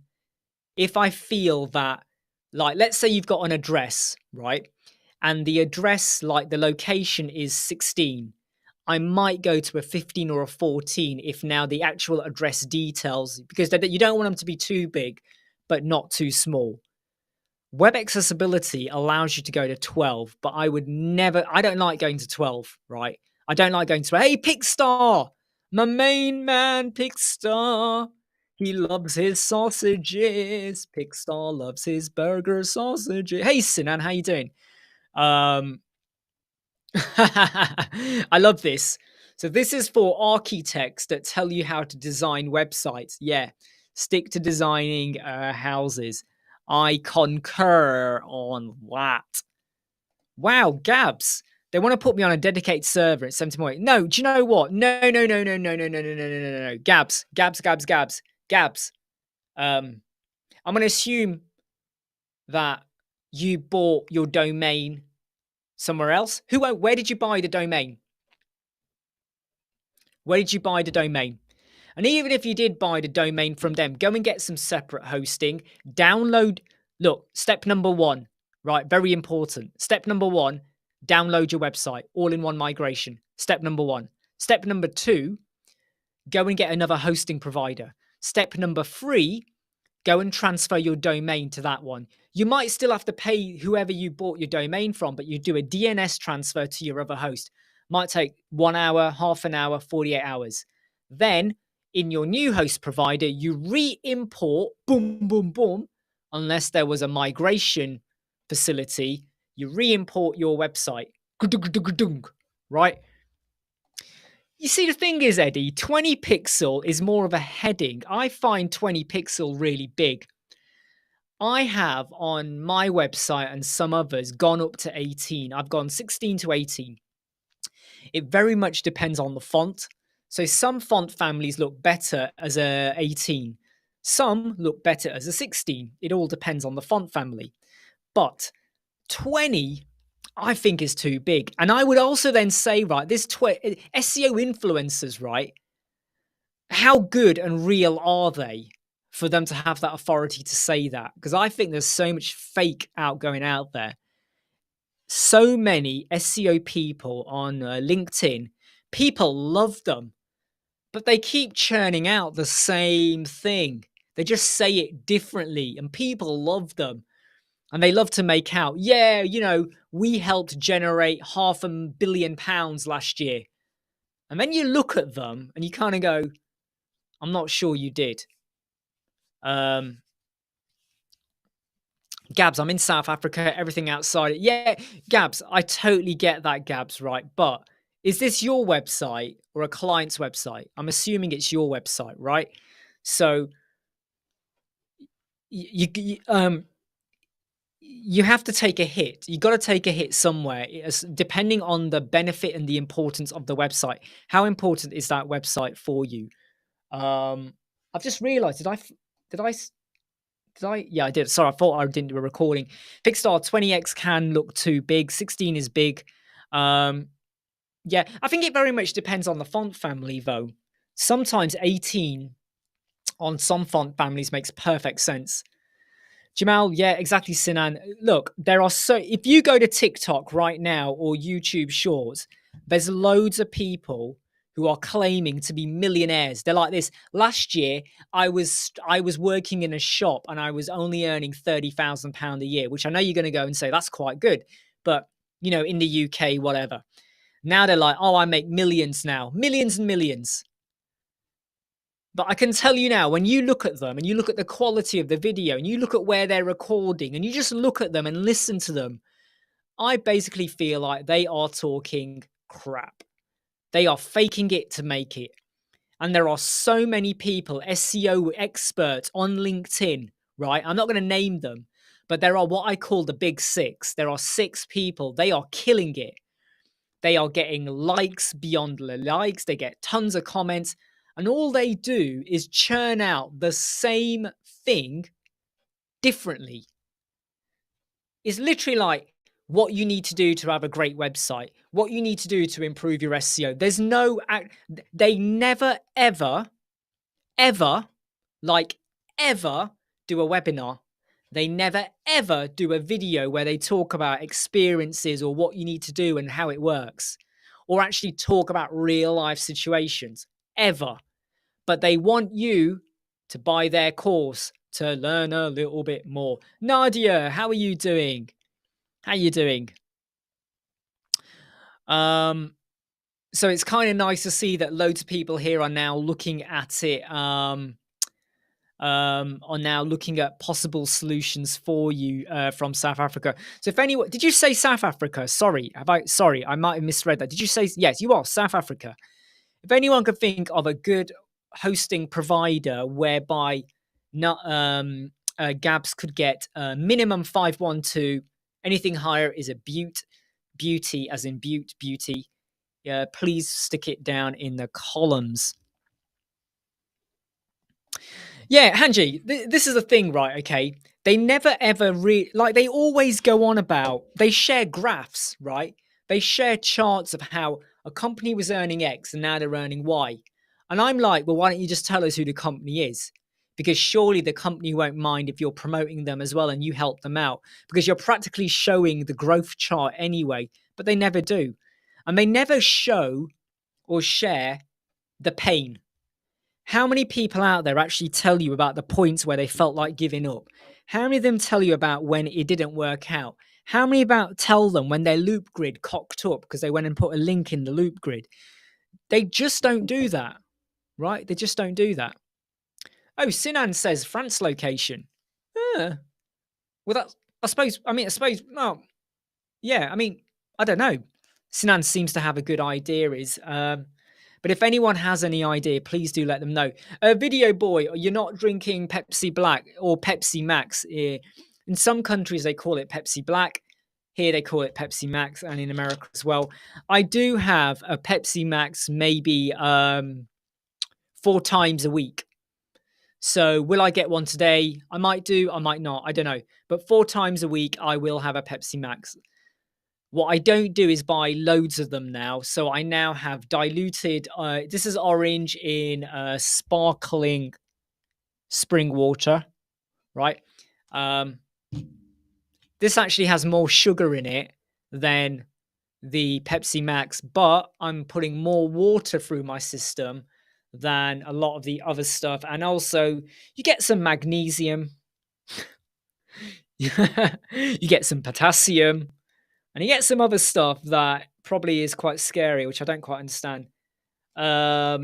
if I feel that, like, let's say you've got an address, right? And the address, like the location is 16. I might go to a 15 or a 14 if now the actual address details, because you don't want them to be too big, but not too small. Web accessibility allows you to go to 12, but I don't like going to 12, right? I don't like going to, hey, Pickstar, my main man, Pickstar. He loves his sausages. Pickstar loves his burger sausages. Hey, Sinan, how you doing? I love this. So this is for architects that tell you how to design websites. Yeah, stick to designing houses. I concur on that. Wow, Gabs. They want to put me on a dedicated server at 70. No, do you know what? No. Gabs. I'm going to assume that you bought your domain somewhere else. Where did you buy the domain? Where did you buy the domain? And even if you did buy the domain from them, go and get some separate hosting. Download. Look, step number 1, right? Very important. Step number 1, download your website, all-in-one migration. Step number 1. Step number 2, go and get another hosting provider. Step number 3, go and transfer your domain to that one. You might still have to pay whoever you bought your domain from, but you do a DNS transfer to your other host. Might take 1 hour, half an hour, 48 hours. Then in your new host provider, you re-import, boom, unless there was a migration facility, you re-import your website, right? You see, the thing is, Eddie, 20 pixel is more of a heading. I find 20 pixel really big. I have on my website and some others gone up to 18. I've gone 16 to 18. It very much depends on the font. So some font families look better as a 18. Some look better as a 16. It all depends on the font family. But 20, I think, is too big. And I would also then say, right, this SEO influencers, right? How good and real are they for them to have that authority to say that? Because I think there's so much fake going out there. So many SEO people on LinkedIn, people love them, but they keep churning out the same thing. They just say it differently, and people love them. And they love to make out, yeah, we helped generate £500 million last year. And then you look at them and you kind of go, I'm not sure you did. Gabs, I'm in South Africa, everything outside it. Yeah, Gabs, I totally get that, Gabs, right? But is this your website or a client's website? I'm assuming it's your website, right? So you have to take a hit. You got to take a hit somewhere, depending on the benefit and the importance of the website. How important is that website for you? I've just realized, did I? Yeah, I did. Sorry, I thought I didn't do a recording. Pixar 20x can look too big. 16 is big. Yeah, I think it very much depends on the font family, though. Sometimes 18 on some font families makes perfect sense. Jamal, yeah, exactly, Sinan. Look, if you go to TikTok right now or YouTube Shorts, there's loads of people who are claiming to be millionaires. They're like this. Last year, I was working in a shop and I was only earning £30,000 a year, which I know you're going to go and say that's quite good, but in the UK, whatever. Now they're like, oh, I make millions now, millions and millions. But I can tell you now, when you look at them and you look at the quality of the video and you look at where they're recording and you just look at them and listen to them, I basically feel like they are talking crap. They are faking it to make it. And there are so many people, SEO experts on LinkedIn, right? I'm not going to name them, but there are what I call the big six. There are 6 people. They are killing it. They are getting likes beyond the likes. They get tons of comments. And all they do is churn out the same thing differently. It's literally like what you need to do to have a great website, what you need to do to improve your SEO. They never, ever do a webinar. They never, ever do a video where they talk about experiences or what you need to do and how it works, or actually talk about real life situations, ever. But they want you to buy their course to learn a little bit more. Nadia, how are you doing? How are you doing? So it's kind of nice to see that loads of people here are now looking at it, are now looking at possible solutions for you from South Africa. So if anyone, did you say South Africa? Sorry, I might have misread that. Did you say, yes, you are South Africa. If anyone could think of a good hosting provider whereby Gabs could get minimum 512, anything higher is a beauty, as in beauty. Please stick it down in the columns. Yeah, Hanji, this is the thing, right? Okay, they never ever they always go on about, they share graphs, right? They share charts of how a company was earning X and now they're earning Y. And I'm like, well, why don't you just tell us who the company is? Because surely the company won't mind if you're promoting them as well and you help them out, because you're practically showing the growth chart anyway, but they never do. And they never show or share the pain. How many people out there actually tell you about the points where they felt like giving up? How many of them tell you about when it didn't work out? How many about tell them when their loop grid cocked up because they went and put a link in the loop grid? They just don't do that, right? They just don't do that. Oh, Sinan says France location. Well, that's, I suppose, well, yeah, I mean, I don't know. Sinan seems to have a good idea, But if anyone has any idea, please do let them know. Video boy, you're not drinking Pepsi Black or Pepsi Max. In some countries, they call it Pepsi Black. Here, they call it Pepsi Max, and in America as well. I do have a Pepsi Max maybe 4 times a week. So will I get one today? I might do, I might not. I don't know. But 4 times a week, I will have a Pepsi Max. What I don't do is buy loads of them now. So I now have diluted. This is orange in sparkling spring water, right? This actually has more sugar in it than the Pepsi Max, but I'm putting more water through my system than a lot of the other stuff. And also, you get some magnesium, you get some potassium, and you get some other stuff that probably is quite scary, which I don't quite understand. But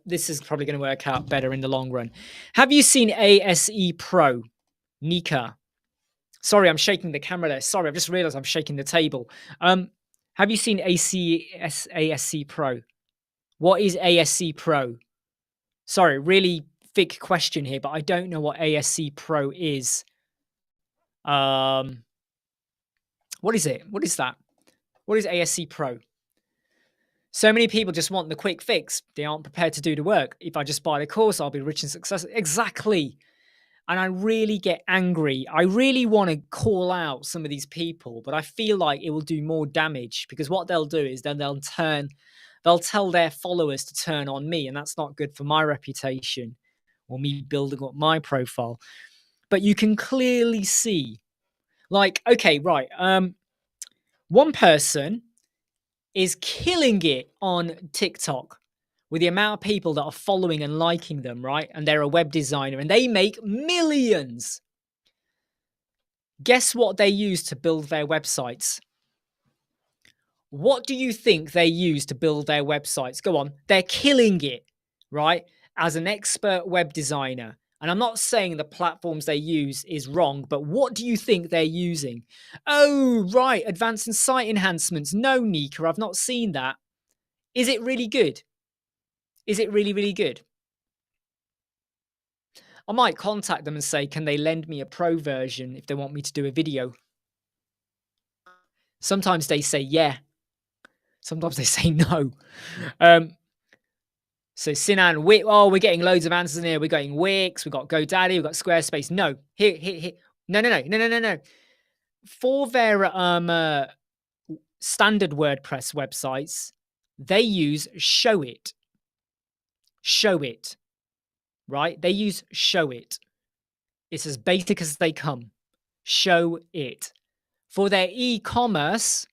this is probably going to work out better in the long run. Have you seen ASE Pro, Nika? Sorry, I'm shaking the camera there. Sorry, I've just realized I'm shaking the table. Have you seen ASC Pro? What is ASC Pro? Sorry, really thick question here, but I don't know what ASC Pro is. What is it? What is that? What is ASC Pro? So many people just want the quick fix. They aren't prepared to do the work. If I just buy the course, I'll be rich and successful. Exactly. And I really get angry. I really want to call out some of these people, but I feel like it will do more damage, because what they'll do is then they'll tell their followers to turn on me, and that's not good for my reputation or me building up my profile. But you can clearly see, like, okay, right, one person is killing it on TikTok with the amount of people that are following and liking them, right? And they're a web designer and they make millions. Guess what they use to build their websites? What do you think they use to build their websites? Go on. They're killing it, right? As an expert web designer. And I'm not saying the platforms they use is wrong, but what do you think they're using? Oh, right. Advanced and site enhancements. No, Nika, I've not seen that. Is it really good? Is it really, really good? I might contact them and say, can they lend me a pro version if they want me to do a video? Sometimes they say yeah. Sometimes they say no. So Sinan, we're getting loads of answers in here. We're getting Wix, we've got GoDaddy, we've got Squarespace. No. Here. No. For their standard WordPress websites, they use Show It. Right? They use Show It. It's as basic as they come. Show It. For their e-commerce,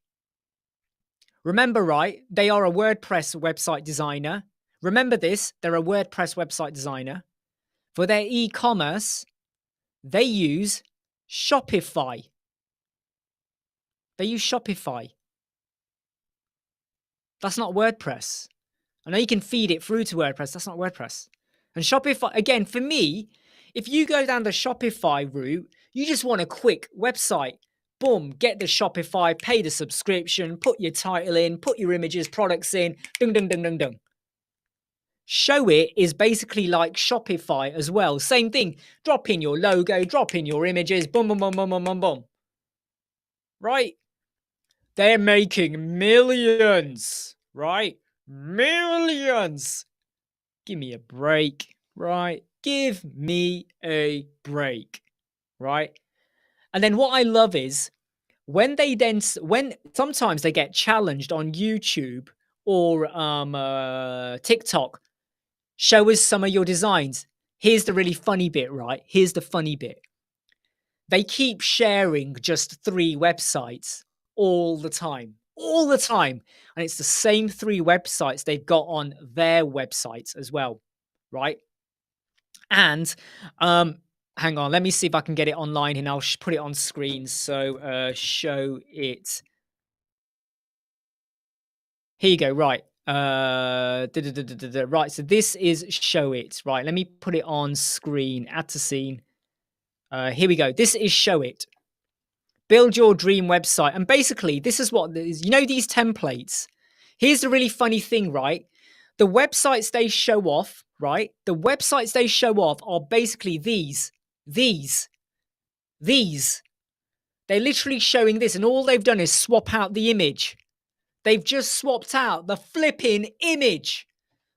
remember, right? They are a WordPress website designer. Remember this, they're a WordPress website designer. For their e-commerce, they use Shopify. They use Shopify. That's not WordPress. I know you can feed it through to WordPress. That's not WordPress. And Shopify, again, for me, if you go down the Shopify route, you just want a quick website. Boom, get the Shopify, pay the subscription, put your title in, put your images, products in, dung. Show It is basically like Shopify as well. Same thing. Drop in your logo, drop in your images, boom. Right? They're making millions, right? Millions. Give me a break, right? Give me a break, right? And then what I love is when sometimes they get challenged on YouTube or TikTok, show us some of your designs. Here's the really funny bit, right? Here's the funny bit. They keep sharing just 3 websites all the time. And it's the same 3 websites they've got on their websites as well, right? And hang on, let me see if I can get it online and I'll put it on screen. So Show It. Here you go, right. Right, so this is Show It. Right, let me put it on screen. Add to scene. Here we go. This is Show It. Build your dream website. And basically, this is what, you know, these templates. Here's the really funny thing, right? The websites they show off, right? The websites they show off are basically these. They're literally showing this, and all they've done is swap out the image. They've just swapped out the flipping image.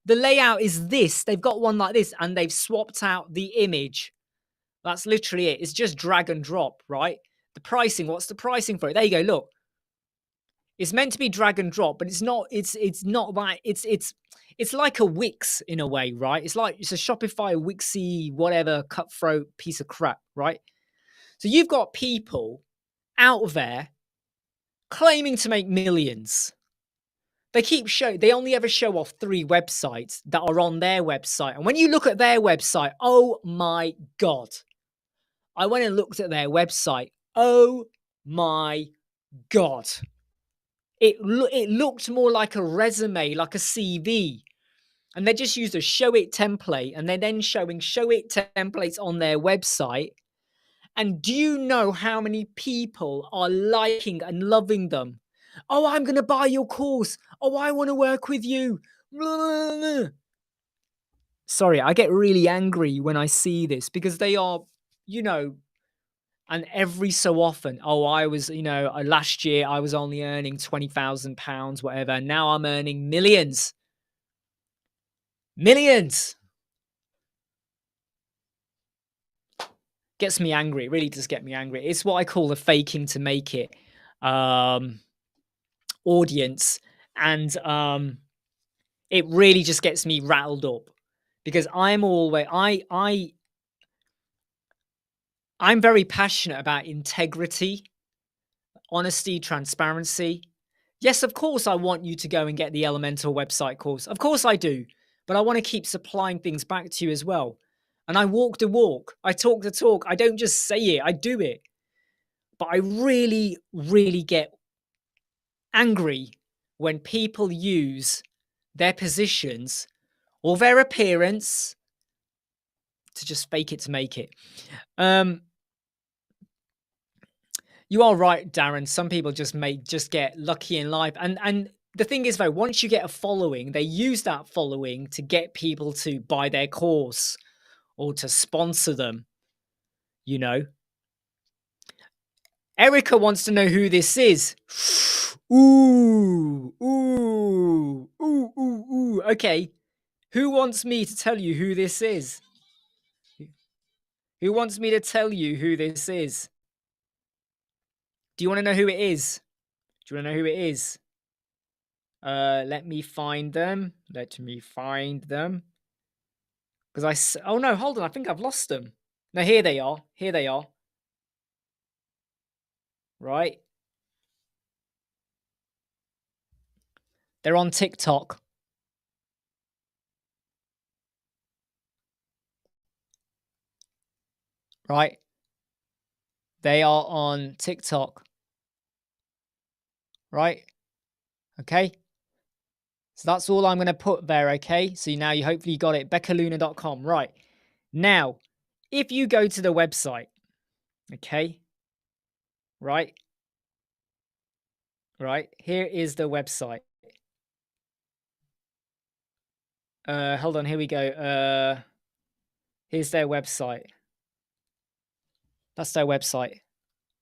The layout is this. They've got one like this, and they've swapped out the image. That's literally it. It's just drag and drop, right? The pricing, what's the pricing for it? There you go, look. It's meant to be drag and drop, but it's not not that. It's like a Wix in a way, right? It's a Shopify Wixy whatever cutthroat piece of crap, right? So you've got people out there claiming to make millions. They only ever show off 3 websites that are on their website. And when you look at their website, oh my God. I went and looked at their website. Oh my God. It looked more like a resume, like a CV. And they just used a show it template, and they're then showing show it templates on their website. And do you know how many people are liking and loving them? Oh, I'm going to buy your course. Oh, I want to work with you. Sorry, I get really angry when I see this because they are, and every so often, I was, last year I was only earning £20,000, whatever. Now I'm earning millions. Millions. Gets me angry. It really does get me angry. It's what I call the faking to make it audience. And it really just gets me rattled up because I'm very passionate about integrity, honesty, transparency. Yes, of course, I want you to go and get the Elementor website course. Of course I do. But I want to keep supplying things back to you as well. And I walk the walk. I talk the talk. I don't just say it. I do it. But I really, really get angry when people use their positions or their appearance to just fake it to make it. You are right, Darren. Some people just get lucky in life. And the thing is, though, once you get a following, they use that following to get people to buy their course or to sponsor them, Erica wants to know who this is. Ooh. Okay. Who wants me to tell you who this is? Who wants me to tell you who this is? Do you want to know who it is? Do you want to know who it is? Let me find them. Because oh no, hold on. I think I've lost them. No, here they are. Right. They're on TikTok. Right. They are on TikTok. Right. Okay. So that's all I'm going to put there. Okay. So now you hopefully got it. BeccaLuna.com. Right. Now, if you go to the website, okay. Right. Here is the website. Hold on. Here we go. Here's their website. That's their website.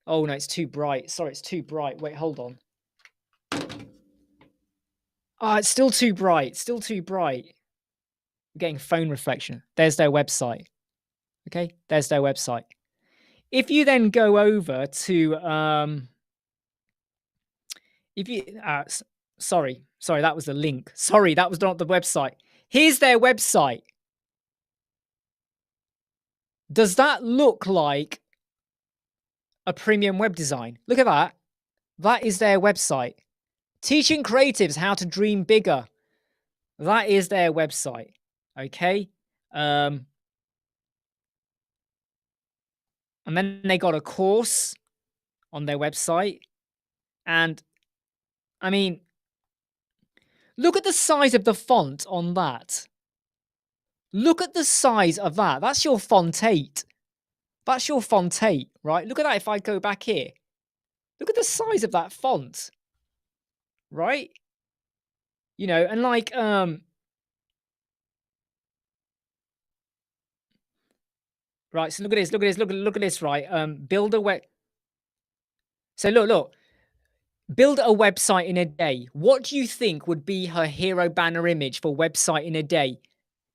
Oh, no, it's too bright. Sorry, it's too bright. Wait, hold on. Oh, it's still too bright. I'm getting phone reflection. There's their website. Okay, there's their website. If you then go over to, sorry, that was the link. Sorry, that was not the website. Here's their website. Does that look like a premium web design? Look at that. That is their website. Teaching creatives how to dream bigger. That is their website. Okay. And then they got a course on their website. And I mean, look at the size of the font on that. Look at the size of that. That's your font 8. That's your font 8, right? Look at that if I go back here. Look at the size of that font, right? and like, right. So look at this. Look at this. Look at this. Right. Build a web. So look. Build a website in a day. What do you think would be her hero banner image for website in a day?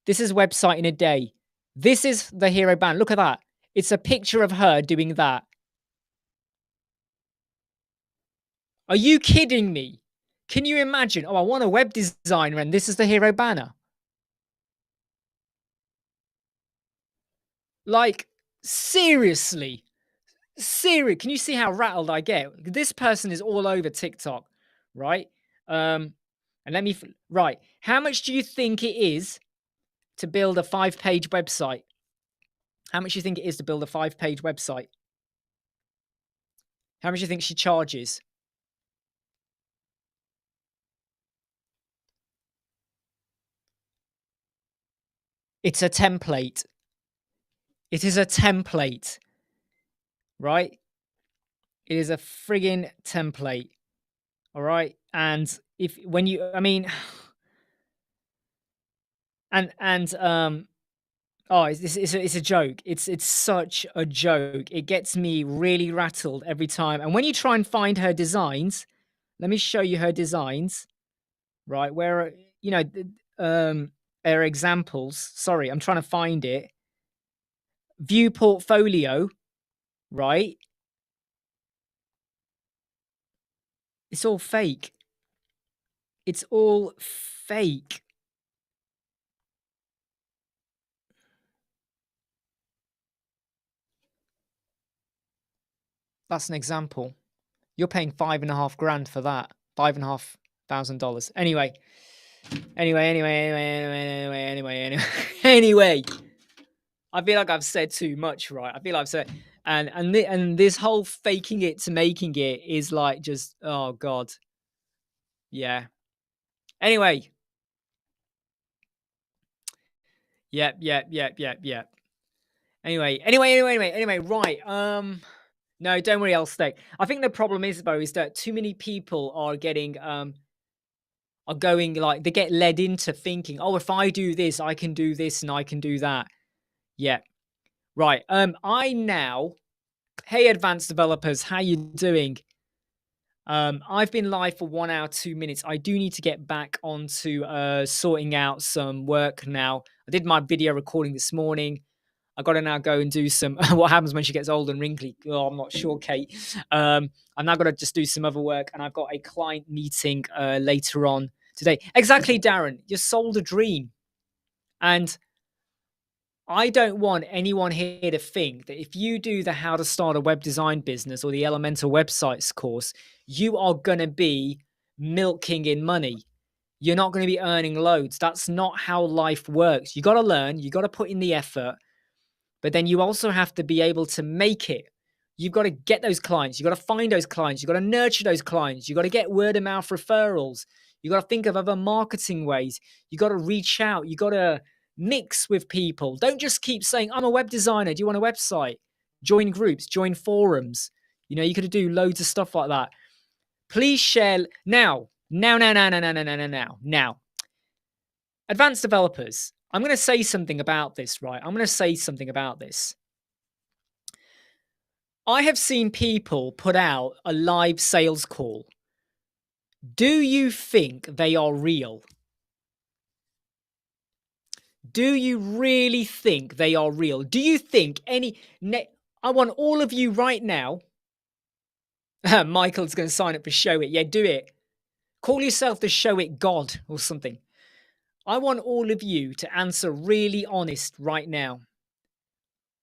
This is website in a day. This is the hero banner. Look at that. It's a picture of her doing that. Are you kidding me? Can you imagine? Oh, I want a web designer and this is the hero banner. Like, seriously. Can you see how rattled I get? This person is all over TikTok, right? And let me, right. How much do you think it is to build a 5-page website? How much do you think it is to build a 5-page website? How much do you think she charges? It's a template. It is a template, right? It is a friggin' template. All right. And if when you, I mean, and oh, it's a joke. It's such a joke. It gets me really rattled every time. And when you try and find her designs, let me show you her designs. Right, where are examples. Sorry, I'm trying to find it. View portfolio. Right, it's all fake. It's all fake. That's an example. You're paying $5,500 for that. $5,500. Anyway. I feel like I've said too much, right? I feel like I've said, and this whole faking it to making it is like just, oh god, yeah. Anyway, yep. Anyway, right. No, don't worry, I'll stay. I think the problem is though is that too many people are getting are going like they get led into thinking, oh, if I do this, I can do this and I can do that. Yeah. Right. I now, hey advanced developers, how you doing? I've been live for 1 hour, 2 minutes. I do need to get back onto sorting out some work now. I did my video recording this morning. I got to now go and do some what happens when she gets old and wrinkly. Oh, I'm not sure, Kate. I'm now going to just do some other work, and I've got a client meeting later on today. Exactly, Darren. You sold a dream. And I don't want anyone here to think that if you do the how to start a web design business or the elemental websites course, you are going to be milking in money. You're not going to be earning loads. That's not how life works. You got to learn, you got to put in the effort, but then you also have to be able to make it. You've got to get those clients. You've got to find those clients. You've got to nurture those clients. You've got to get word of mouth referrals. You've got to think of other marketing ways. You've got to reach out. You've got to mix with people. Don't just keep saying, I'm a web designer. Do you want a website? Join groups, join forums. You could do loads of stuff like that. Please share now. Advanced developers, I'm going to say something about this, right? I'm going to say something about this. I have seen people put out a live sales call. Do you think they are real? Do you really think they are real? Do you think I want all of you right now. Michael's going to sign up for Show It. Yeah, do it. Call yourself the Show It God or something. I want all of you to answer really honest right now.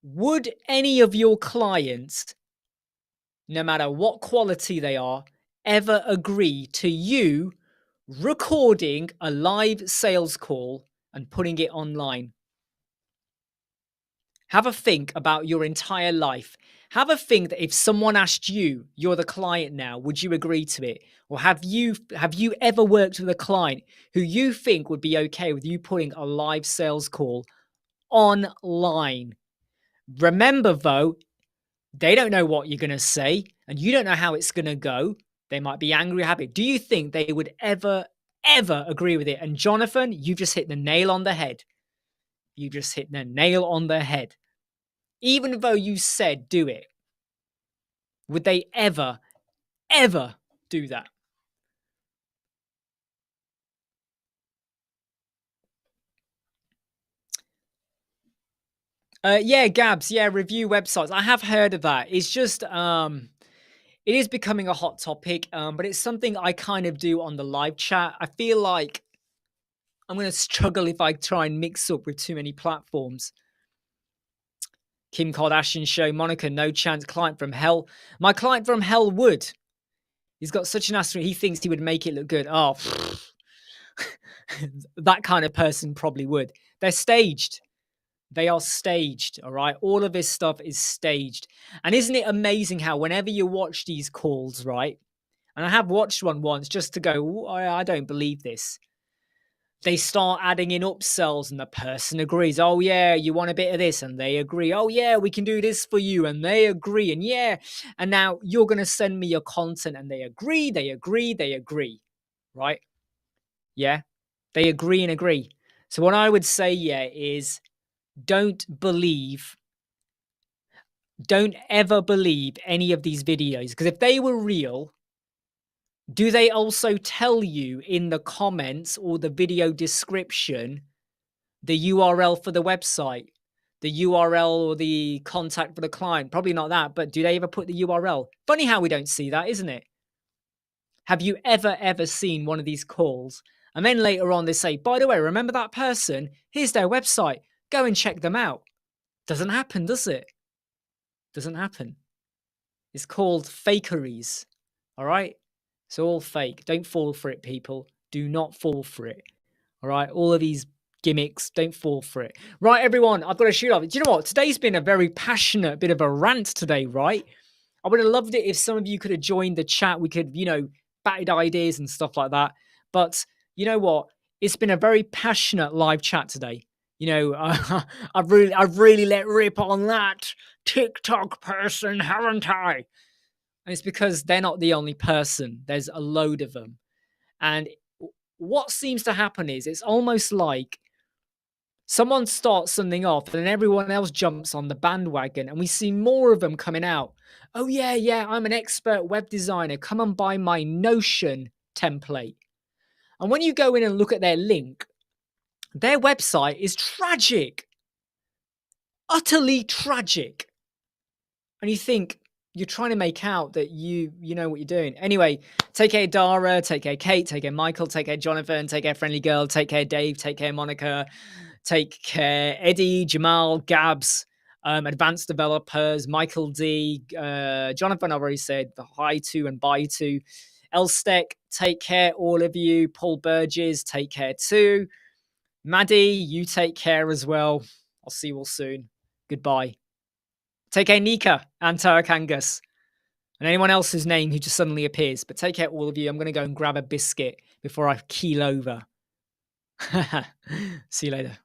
Would any of your clients, no matter what quality they are, ever agree to you recording a live sales call and putting it online? Have a think about your entire life. Have a think that if someone asked you, you're the client now, would you agree to it? Or have you ever worked with a client who you think would be okay with you putting a live sales call online? Remember though, they don't know what you're going to say and you don't know how it's going to go. They might be angry or happy. Do you think they would ever ever agree with it. And Jonathan, you've just hit the nail on the head. You just hit the nail on the head. Even though you said do it, would they ever do that? Yeah, Gabs. Yeah, review websites. I have heard of that. It's just it is becoming a hot topic, but it's something I kind of do on the live chat. I feel like I'm going to struggle if I try and mix up with too many platforms. Kim Kardashian show, Monica, no chance. Client from hell. My client from hell would. He's got such an asterisk. He thinks he would make it look good. Oh, that kind of person probably would. They're staged. They are staged, all right? All of this stuff is staged. And isn't it amazing how whenever you watch these calls, right? And I have watched one once just to go, I don't believe this. They start adding in upsells and the person agrees. Oh, yeah, you want a bit of this? And they agree. Oh, yeah, we can do this for you. And they agree. And yeah. And now you're going to send me your content. And they agree. Right? Yeah. They agree and agree. So what I would say, yeah, is don't ever believe any of these videos. Because if they were real, do they also tell you in the comments or the video description the URL for the website, the URL or the contact for the client? Probably not that, but do they ever put the URL? Funny how we don't see that, isn't it? Have you ever seen one of these calls? And then later on they say, by the way, remember that person? Here's their website. Go and check them out. Doesn't happen, does it? Doesn't happen. It's called fakeries. All right? It's all fake. Don't fall for it, people. Do not fall for it. All right? All of these gimmicks, don't fall for it. Right, everyone, I've got to shoot off. Do you know what? Today's been a very passionate bit of a rant today, right? I would have loved it if some of you could have joined the chat. We could, batted ideas and stuff like that. But you know what? It's been a very passionate live chat today. I've really let rip on that TikTok person, haven't I? And it's because they're not the only person. There's a load of them. And what seems to happen is it's almost like someone starts something off and then everyone else jumps on the bandwagon and we see more of them coming out. Oh, yeah, I'm an expert web designer. Come and buy my Notion template. And when you go in and look at their link, their website is tragic. Utterly tragic. And you think, you're trying to make out that you know what you're doing. Anyway, take care, Dara. Take care, Kate. Take care, Michael. Take care, Jonathan. Take care, Friendly Girl. Take care, Dave. Take care, Monica. Take care, Eddie, Jamal, Gabs, Advanced Developers, Michael D, Jonathan, I've already said hi to and bye to. Elstec, take care, all of you. Paul Burgess, take care too. Maddie, you take care as well. I'll see you all soon. Goodbye. Take care, Nika and Tarek Angus. And anyone else's name who just suddenly appears. But take care, all of you. I'm going to go and grab a biscuit before I keel over. See you later.